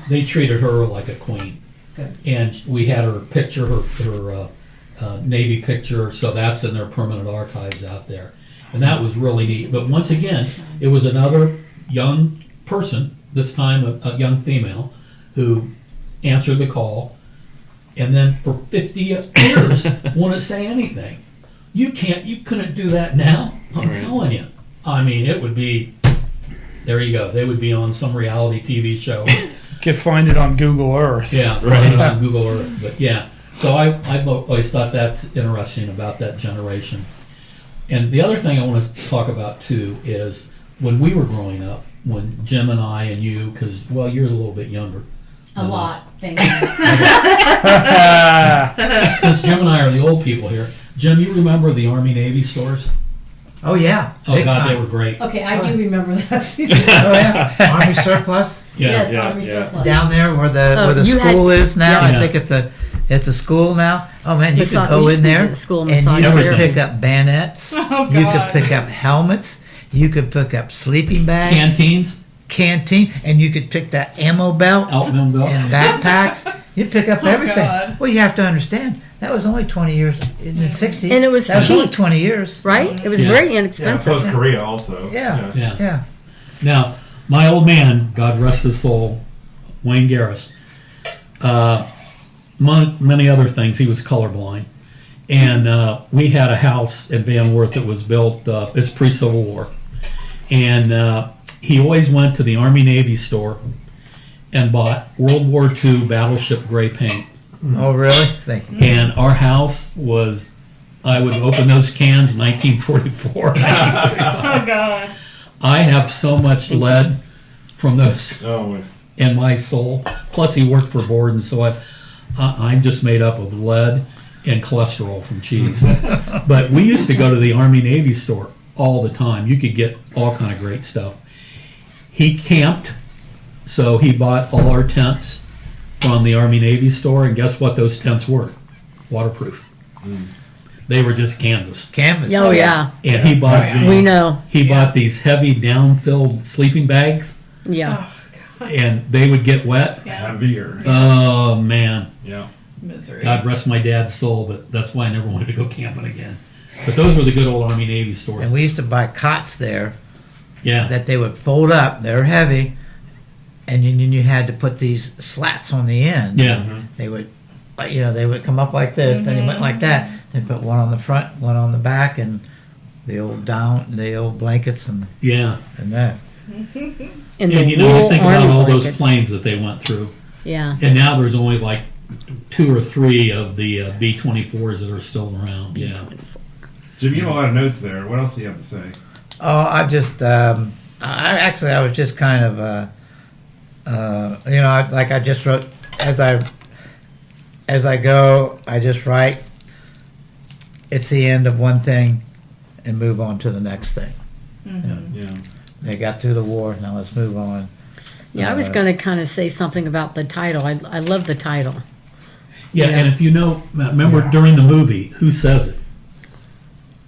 They treated her like a queen. Good. And we had her picture, her Navy picture, so that's in their permanent archives out there. And that was really neat. But once again, it was another young person, this time a young female, who answered the call, and then for 50 years wouldn't say anything. You couldn't do that now. I'm telling you. I mean, it would be, there you go. They would be on some reality TV show. You can find it on Google Earth. Yeah, right on Google Earth. But yeah, so I've always thought that's interesting about that generation. And the other thing I want to talk about too is when we were growing up, when Jim and I and you, because, well, you're a little bit younger. A lot, us. thank you. Since Jim and I are the old people here, Jim, you remember the Army-Navy stores? Oh yeah. Oh, Big God, time. they were great. Okay, I do remember that. Oh yeah. Army surplus Yeah. Yes, Army surplus. down there where the Oh, where the you school had- is now. Yeah. I think it's a school now. Oh man, you Massa- could go we used in to do there the school and massage you could there. pick up bayonets. Oh, You could God. pick up helmets. You could pick up sleeping bags, Canteens, canteen, and you could pick that ammo belt Altman belt. and backpacks. You pick up Oh, everything. God. Well, you have to understand that was only 20 years in the 60s. And it was that was only cheap. 20 years. Right? It was Yeah. very Yeah, inexpensive. post Korea also. Yeah. Yeah. Yeah. Now, my old man, God rest his soul, Wayne Garris, among many other things, he was colorblind. And we had a house in Van Wert that was built, it's pre-Civil War. And he always went to the Army-Navy store and bought World War II battleship gray paint. Oh, really? Thank you. And our house was, I would open those cans, 1944. Oh God. I have so much lead from those Oh, in my soul. Plus, he worked for Borden, so I'm just made up of lead and cholesterol from cheese. But we used to go to the Army-Navy store all the time. You could get all kind of great stuff. He camped, so he bought all our tents from the Army-Navy store, and guess what those tents were? Waterproof. They were just canvas. Canvas. Oh, yeah. And he bought We know. he bought these heavy down-filled sleeping bags, Yeah. and they would get wet. heavier. Oh man, Yeah. Misery. God rest my dad's soul, but that's why I never wanted to go camping again. But those were the good old Army Navy stores. And we used to buy cots there Yeah, that they would fold up. They're heavy, and then you had to put these slats on the end. yeah, They would, like, they would come up like this. Then you went like that. They put one on the front, one on the back, and the old blankets and yeah. that. And And the you know, wool you think about army all those blankets. planes that they went through, Yeah. and now there's only like 2 or 3 of the B-24s that are still around. Yeah, Jim, you have a lot of notes there. What else do you have to say? Oh, I just, I was just kind of, I just wrote as I go. I just write. It's the end of one thing, and move on to the next thing. Yeah. They got through the war. Now let's move on. Yeah, I was going to kind of say something about the title. I love the title. yeah. Yeah. And if you know, remember during the movie, who says it?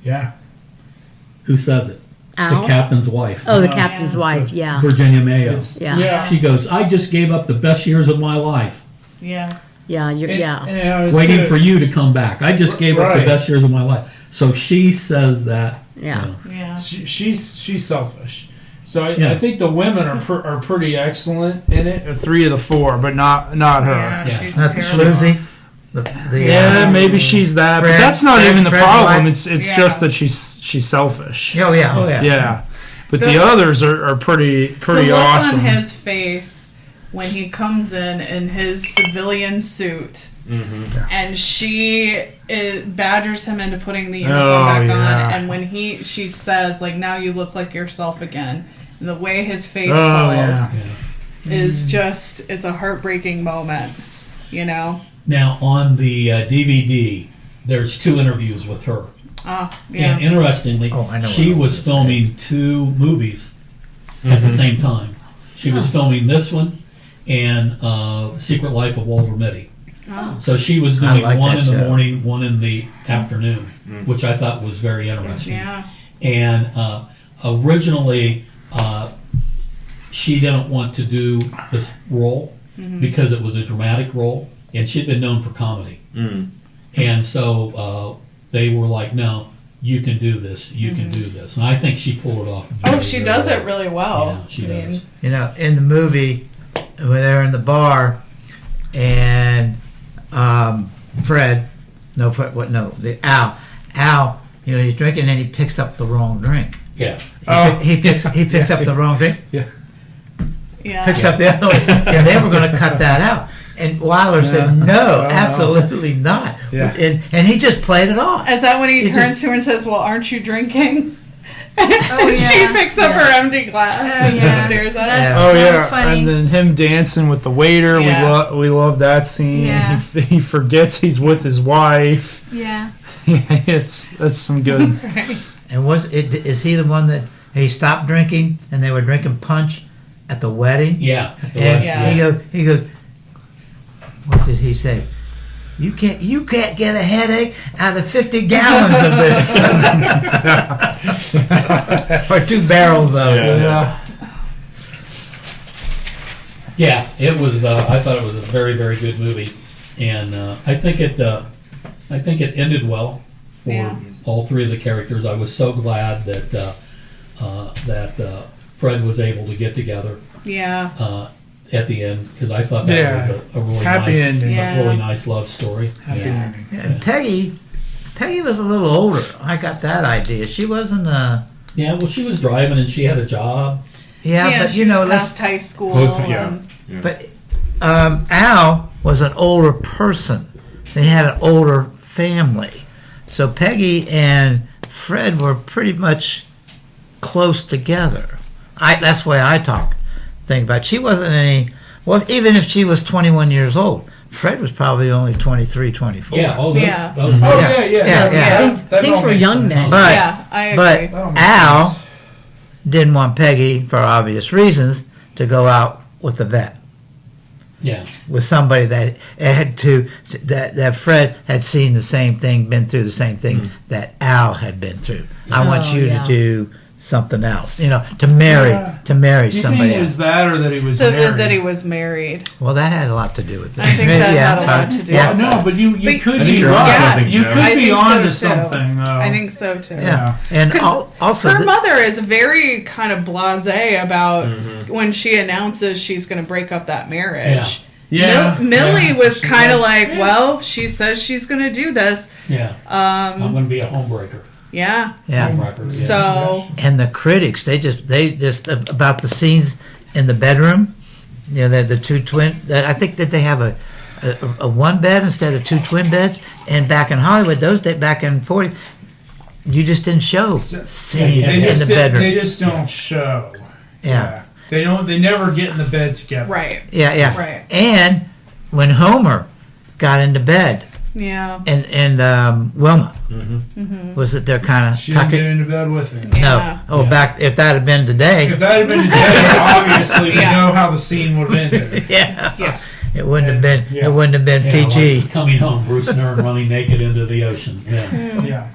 Yeah. Who says it? Al? The captain's wife, Oh, the Oh, captain's yeah. wife. Yeah. Virginia Mayo. Yeah. She goes, "I just gave up the best years of my life." Yeah. Yeah. Yeah. And I was waiting gonna- for you to come back. I just gave up the Right. best years of my life. So she says that. Yeah. Yeah. she's selfish. So I Yeah. think the women are pretty excellent in it. 3 of the 4, but not her. Yeah, Yeah. she's Not the terrible. floozy. Yeah, maybe she's that, Fred- but that's not Fred- even the Fred's problem. wife? It's Yeah. just that she's selfish. Oh yeah. Oh yeah. Yeah, but the The- others are pretty The look awesome. on his face when he comes in his civilian suit, and she badgers him into putting the uniform back yeah. on, and when she says like, "Now you look like yourself again," and the way his face Oh, falls yeah. is just, it's a heartbreaking moment, you know. Now, on the DVD, there's 2 interviews with her. Oh, yeah. And interestingly, Oh, I know she what I was was gonna filming 2 movies at the same time. She was filming this one and Secret Life of Walter Mitty. Oh. So she was I doing like one that in the show. morning, one in the afternoon, which I thought was very interesting. Yeah. And originally, she didn't want to do this role because it was a dramatic role, and she'd been known for comedy. And so they were like, "No, you can do this. You can do this." And I think she pulled it off. Oh, very, she very does well. it really well. Yeah, she I mean, does. You know, in the movie, when they're in the bar, and Fred, no, Fred, what? No, the Al. You know, he's drinking and he picks up the wrong drink. Yeah. He picks up the wrong drink. yeah. Picks up the other one, and they were going to cut that out. And Weiler said, "No, absolutely not." Yeah. And he just played it off. Is that when he He turns just- to her and says, "Well, aren't you drinking?" Oh, She yeah. picks up Yeah. her empty glass and yeah. just stares at That's- it. Oh That yeah, was funny. and then him dancing with the waiter. Yeah. We love that scene. Yeah. He forgets he's with his wife. Yeah. Yeah, that's some good. And is he the one that he stopped drinking and they were drinking punch at the wedding? Yeah. And Yeah. he goes, what did he say? You can't get a headache out of 50 gallons of this. Or 2 barrels of it. Yeah. Yeah, it was. I thought it was a very, very good movie, and I think it ended well for Yeah. all 3 of the characters. I was so glad that Fred was able to get together Yeah. at the end because I thought that Yeah. was a really Happy nice, ending. Yeah. a really nice love story. Happy Yeah. ending. And Peggy was a little older. I got that idea. She wasn't Yeah, well, she was driving and she had a job. but she you know, was let's past high school. Close, yeah. and- But Al was an older person. They had an older family. So Peggy and Fred were pretty much close together. That's the way I think about it. She wasn't even if she was 21 years old, Fred was probably only 23, 24. Yeah. Oh, those, Yeah. those Oh Yeah. yeah, Yeah. That Things all were makes young sense. then. But, yeah, I agree. but That all makes Al sense. didn't want Peggy, for obvious reasons, to go out with the vet. Yeah. With somebody that that Fred had seen the same thing, been through the same thing that Al had been through. I want Oh, you yeah. to do something else, to marry You somebody think it else. was that, or that he was So married? that he was married. Well, that had a lot to do with it. I think that had a lot to do yeah. with No, but you But- could I think be you're onto right. something, You Joe. could I be think so, on to too. something. Though. I think so too. Yeah, and 'Cause also Her mother is very kind of blasé about when she announces she's going to break up that marriage. Yeah. Millie Yeah. was kind of Yeah. like, well, she says she's going to do this. Yeah. I'm going to be a homebreaker. Yeah. yeah. Homewrecker, yeah. So, And the critics, they just about the scenes in the bedroom. The 2 twin. I think that they have a 1 bed instead of 2 twin beds. And back in Hollywood, those days, back in 40, you just didn't show scenes They in just the did- bedroom. They just don't show. Yeah. They don't. They never get in the bed together. right. Yeah. Right. And when Homer got into bed, Yeah. and Wilma, was that they're kind of She didn't get tucking? into bed with him. Yeah. No. Oh, back if that had been today. If that had been today, obviously we Yeah. know how the scene would have ended. Yeah. Yeah. It wouldn't have been. Yeah. It wouldn't have been Yeah, PG. like coming home, Bruce Nern running naked into the ocean. Yeah. Yeah.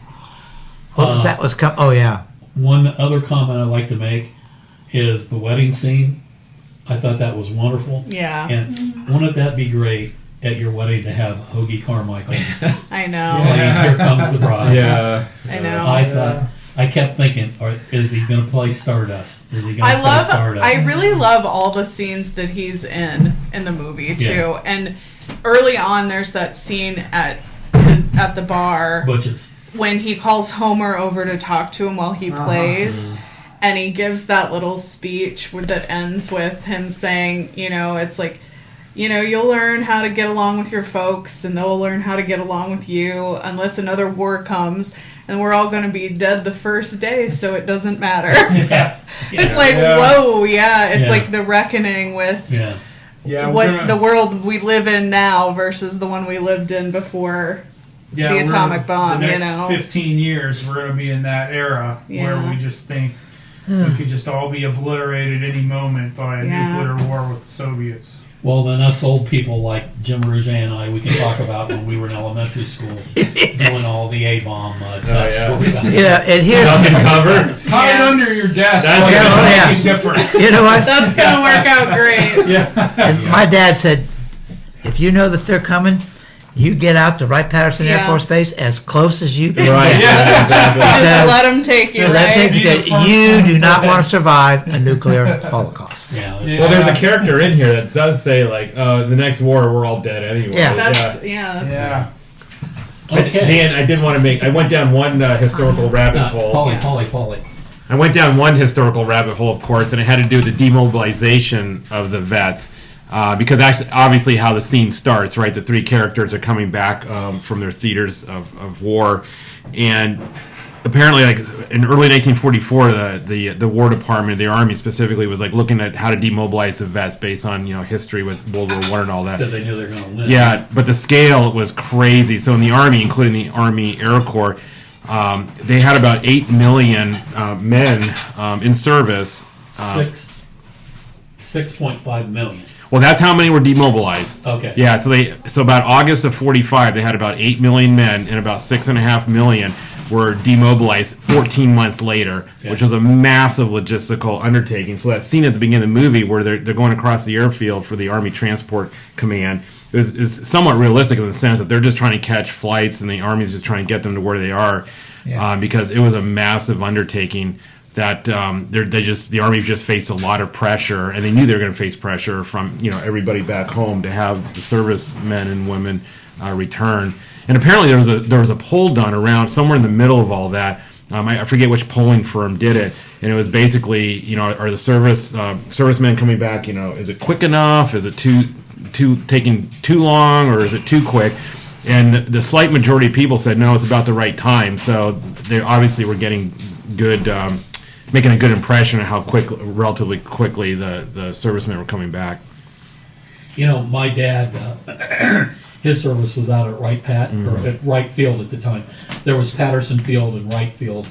Oh, that was. Oh yeah. One other comment I'd like to make is the wedding scene. I thought that was wonderful. Yeah. And wouldn't that be great at your wedding to have Hoagie Carmichael I know. Yeah. playing Here Comes the Bride? Yeah. I know. I thought I kept thinking, is he going to play Stardust? Is he going to I play love. Stardust? I really love all the scenes that he's in the movie too. Yeah. And early on, there's that scene at the bar Butches. when he calls Homer over to talk to him while he plays. And he gives that little speech that ends with him saying, it's like, you'll learn how to get along with your folks, and they'll learn how to get along with you, unless another war comes, and we're all going to be dead the first day, so it doesn't matter. Yeah. It's like, whoa, it's like the reckoning with the world we live in now versus the one we lived in before the atomic bomb, the next 15 years, we're going to be in that era where we just think we could just all be obliterated any moment by a nuclear war with the Soviets. Well, then us old people like Jim Rougier and I, we can talk about when we were in elementary school doing all the A-bomb tests. And here, cover. Hide under your desk. That's Make a difference. you know what? That's going to work out great. And my dad said, if you know that they're coming, you get out to Wright-Patterson Air Yeah. Force Base as close as you can Right. get. Just let them take you, right? Because you do not want to survive a nuclear holocaust. Yeah. Well, there's a character in here that does say, like, the next war, we're all dead anyway. Yeah. That's Okay. Dan, I went down one historical rabbit hole. Polly. I went down one historical rabbit hole, of course, and it had to do with the demobilization of the vets. Because actually, obviously how the scene starts, right? The three characters are coming back from their theaters of war. And apparently, like in early 1944, the War Department, the Army specifically, was like looking at how to demobilize the vets based on history with World War I and all that. Because they knew they were going to win. Yeah, but the scale was crazy. So in the Army, including the Army Air Corps, they had about 8 million men in service. 6.5 million. Well, that's how many were demobilized. Okay. Yeah, so about August of 45, they had about 8 million men, and about 6.5 million were demobilized 14 months later, which was a massive logistical undertaking. So that scene at the beginning of the movie where they're going across the airfield for the Army Transport Command is somewhat realistic in the sense that they're just trying to catch flights, and the Army's just trying to get them to where they are, because it was a massive undertaking. That the Army just faced a lot of pressure, and they knew they were going to face pressure from everybody back home to have the servicemen and women return. And apparently there was a poll done around somewhere in the middle of all that. I forget which polling firm did it, and it was basically are the servicemen coming back? Is it quick enough? Is it taking too long, or is it too quick? And the slight majority of people said no, it's about the right time. So they obviously were getting good. Making a good impression of how relatively quickly the servicemen were coming back. My dad, his service was out at Wright or at Wright Field at the time. There was Patterson Field and Wright Field.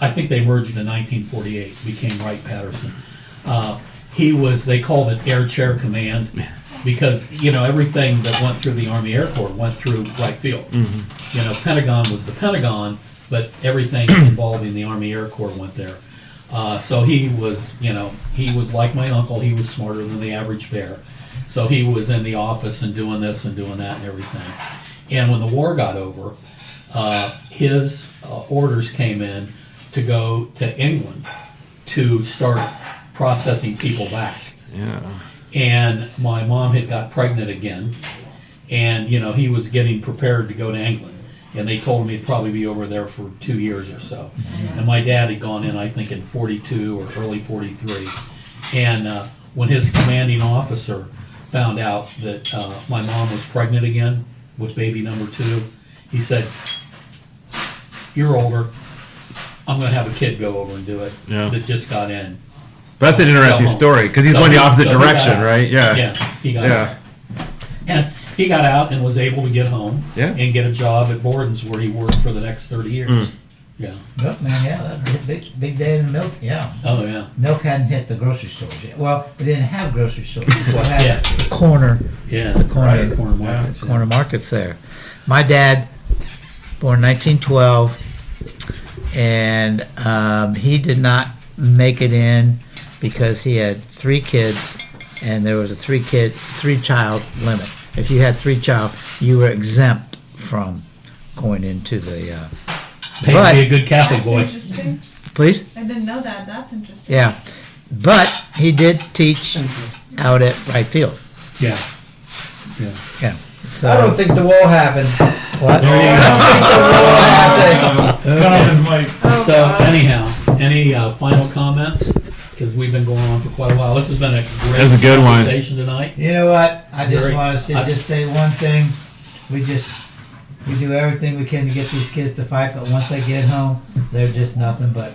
I think they merged in 1948, became Wright-Patterson. They called it Air Chair Command because, everything that went through the Army Air Corps went through Wright Field. Pentagon was the Pentagon, but everything involving the Army Air Corps went there. So he was like my uncle. He was smarter than the average bear. So he was in the office and doing this and doing that and everything. And when the war got over, his orders came in to go to England to start processing people back. Yeah. And my mom had got pregnant again, and he was getting prepared to go to England. And they told him he'd probably be over there for 2 years or so. And my dad had gone in, I think, in 42 or early 43. And when his commanding officer found out that my mom was pregnant again with baby number 2, he said, "You're older. I'm going to have a kid go over and do it that just got in." But that's an interesting story because he's going the opposite direction, right? Yeah. Yeah, he got out. And he got out and was able to get home and get a job at Borden's where he worked for the next 30 years. Yeah. Milkman, that was a big day in the milk, Oh, yeah. Milk hadn't hit the grocery stores yet. Well, we didn't have grocery stores. Before that. Yeah. The corner Corner markets there. My dad, born 1912, and he did not make it in because he had 3 kids, and there was a 3-child limit. If you had 3 child, you were exempt from going into the Pay to be a good Catholic That's boy. interesting. Please? I didn't know that. That's interesting. Yeah. But he did teach out at right field. Yeah. Yeah. So I don't think the wall happened. what? There you go. Cut off his mic. So anyhow, any final comments? Because we've been going on for quite a while. This has been a great That was a good one. conversation tonight. You know what? I just Very- want us to just say one thing. We do everything we can to get these kids to fight, but once they get home, they're just nothing but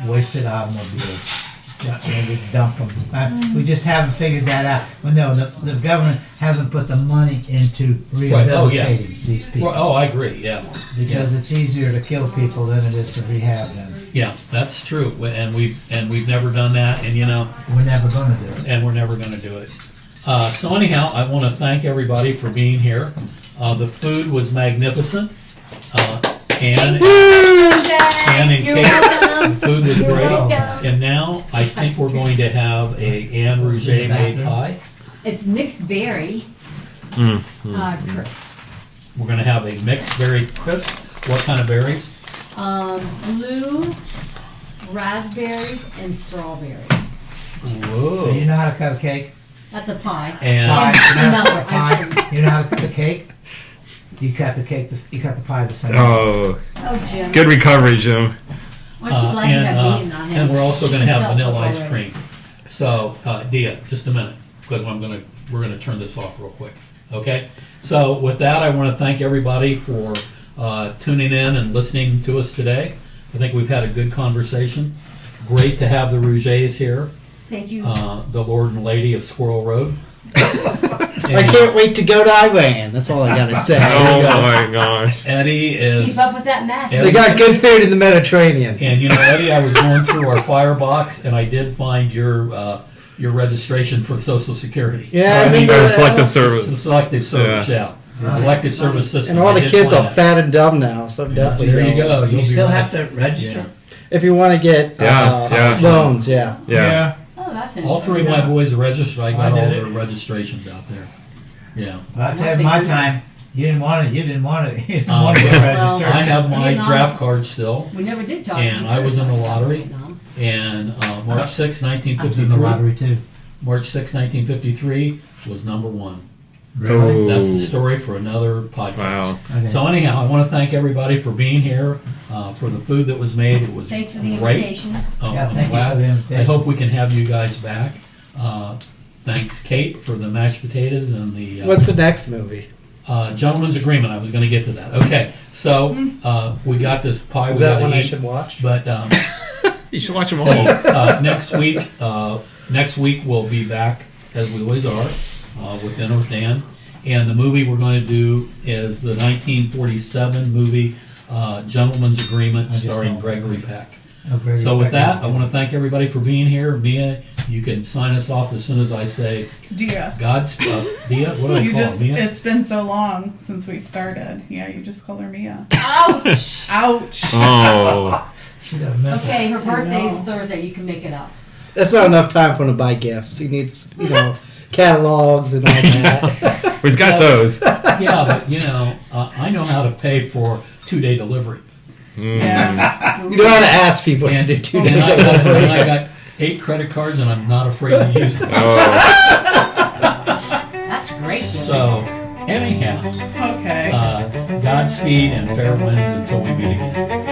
wasted automobiles. And we dump them. We just haven't figured that out. Well, no, the government hasn't put the money into Right. Oh, yeah. rehabilitating these people. Well, oh, I agree. Yeah. Because it's easier to kill people than it is to rehab them. Yeah, that's true. And we've never done that. And We're never going to do it. and we're never going to do it. So anyhow, I want to thank everybody for being here. The food was magnificent. Ann and You're Kate, welcome. the food was You're great. welcome. And now I think we're going to have a Ann Rougier made pie. It's mixed berry crisp. We're going to have a mixed berry crisp. What kind of berries? Blue, raspberries, and strawberry. Do you Whoa. know how to cut a cake? That's a pie. And Pie. Vanilla ice cream. You know how to cut a cake? You cut the cake. You cut the pie the same way. Oh, Oh, Jim. good recovery, Jim. Why don't you like that being on him? and we're also going to have Yourself vanilla ice already. cream. So, Diya, just a minute, because we're going to turn this off real quick. Okay. So with that, I want to thank everybody for tuning in and listening to us today. I think we've had a good conversation. Great to have the Rougiers here, Thank you. the Lord and Lady of Squirrel Road. I can't wait to go to Iran. That's all I gotta say. Oh my gosh. Eddie is. Keep up with that math. Eddie- They got good food in the Mediterranean. And Eddie, I was going through our firebox and I did find your registration for Social Security. Yeah, I I think remember our selective that. service. The selective service, yeah. The selective service system. And all I the did kids find are that. fat and dumb now, so definitely. There you go. You You'll be still right. have to register. If you want to get Yeah. loans, yeah. Yeah. Oh, that's interesting. All three of my boys are registered. I got I all did their it. registrations out there. Yeah. Well, I tell you, my time, you didn't want it. You didn't want it. You didn't want to get well, registered. I have my Vietnam. draft card still. We never did talk. And I was in the lottery. Vietnam. And March 6, I was in the 1953. lottery too. March 6, 1953 was number one. Really? That's the story for another podcast. Wow. Okay. So anyhow, I want to thank everybody for being here, for the food that was made. It was Thanks for the great. invitation. Yeah, I'm thank you glad. for the invitation. I hope we can have you guys back. Thanks, Kate, for the mashed potatoes and the What's the next movie? gentleman's agreement. I was going to get to that. Okay, so we got this pie. Is we that gotta one I eat, should watch? But You should watch them so, all. next week we'll be back as we always are with Dinner with Dan, and the movie we're going to do is the 1947 movie Gentleman's Agreement, just starring saw it. Gregory Peck. Oh, Gregory So with Peck. that, I want to thank everybody for being here. Mia, you can sign us off as soon as I say Diya. God's Mia. What do I You call just, it? Mia? it's been so long since we started. Yeah, you just call her Mia. Ouch! Ouch. Oh. She doesn't miss Okay, it. her birthday's Thursday. You can make it up. That's not enough time for him to buy gifts. He needs, catalogs and all that. We've got those. Yeah, but I know how to pay for 2-day delivery. Yeah. You don't have to ask people to And, do and 2-day I delivery. got 8 credit cards, and I'm not afraid to use them. Oh. That's great. Billy. So, anyhow, Okay. Godspeed and fair winds until we meet again.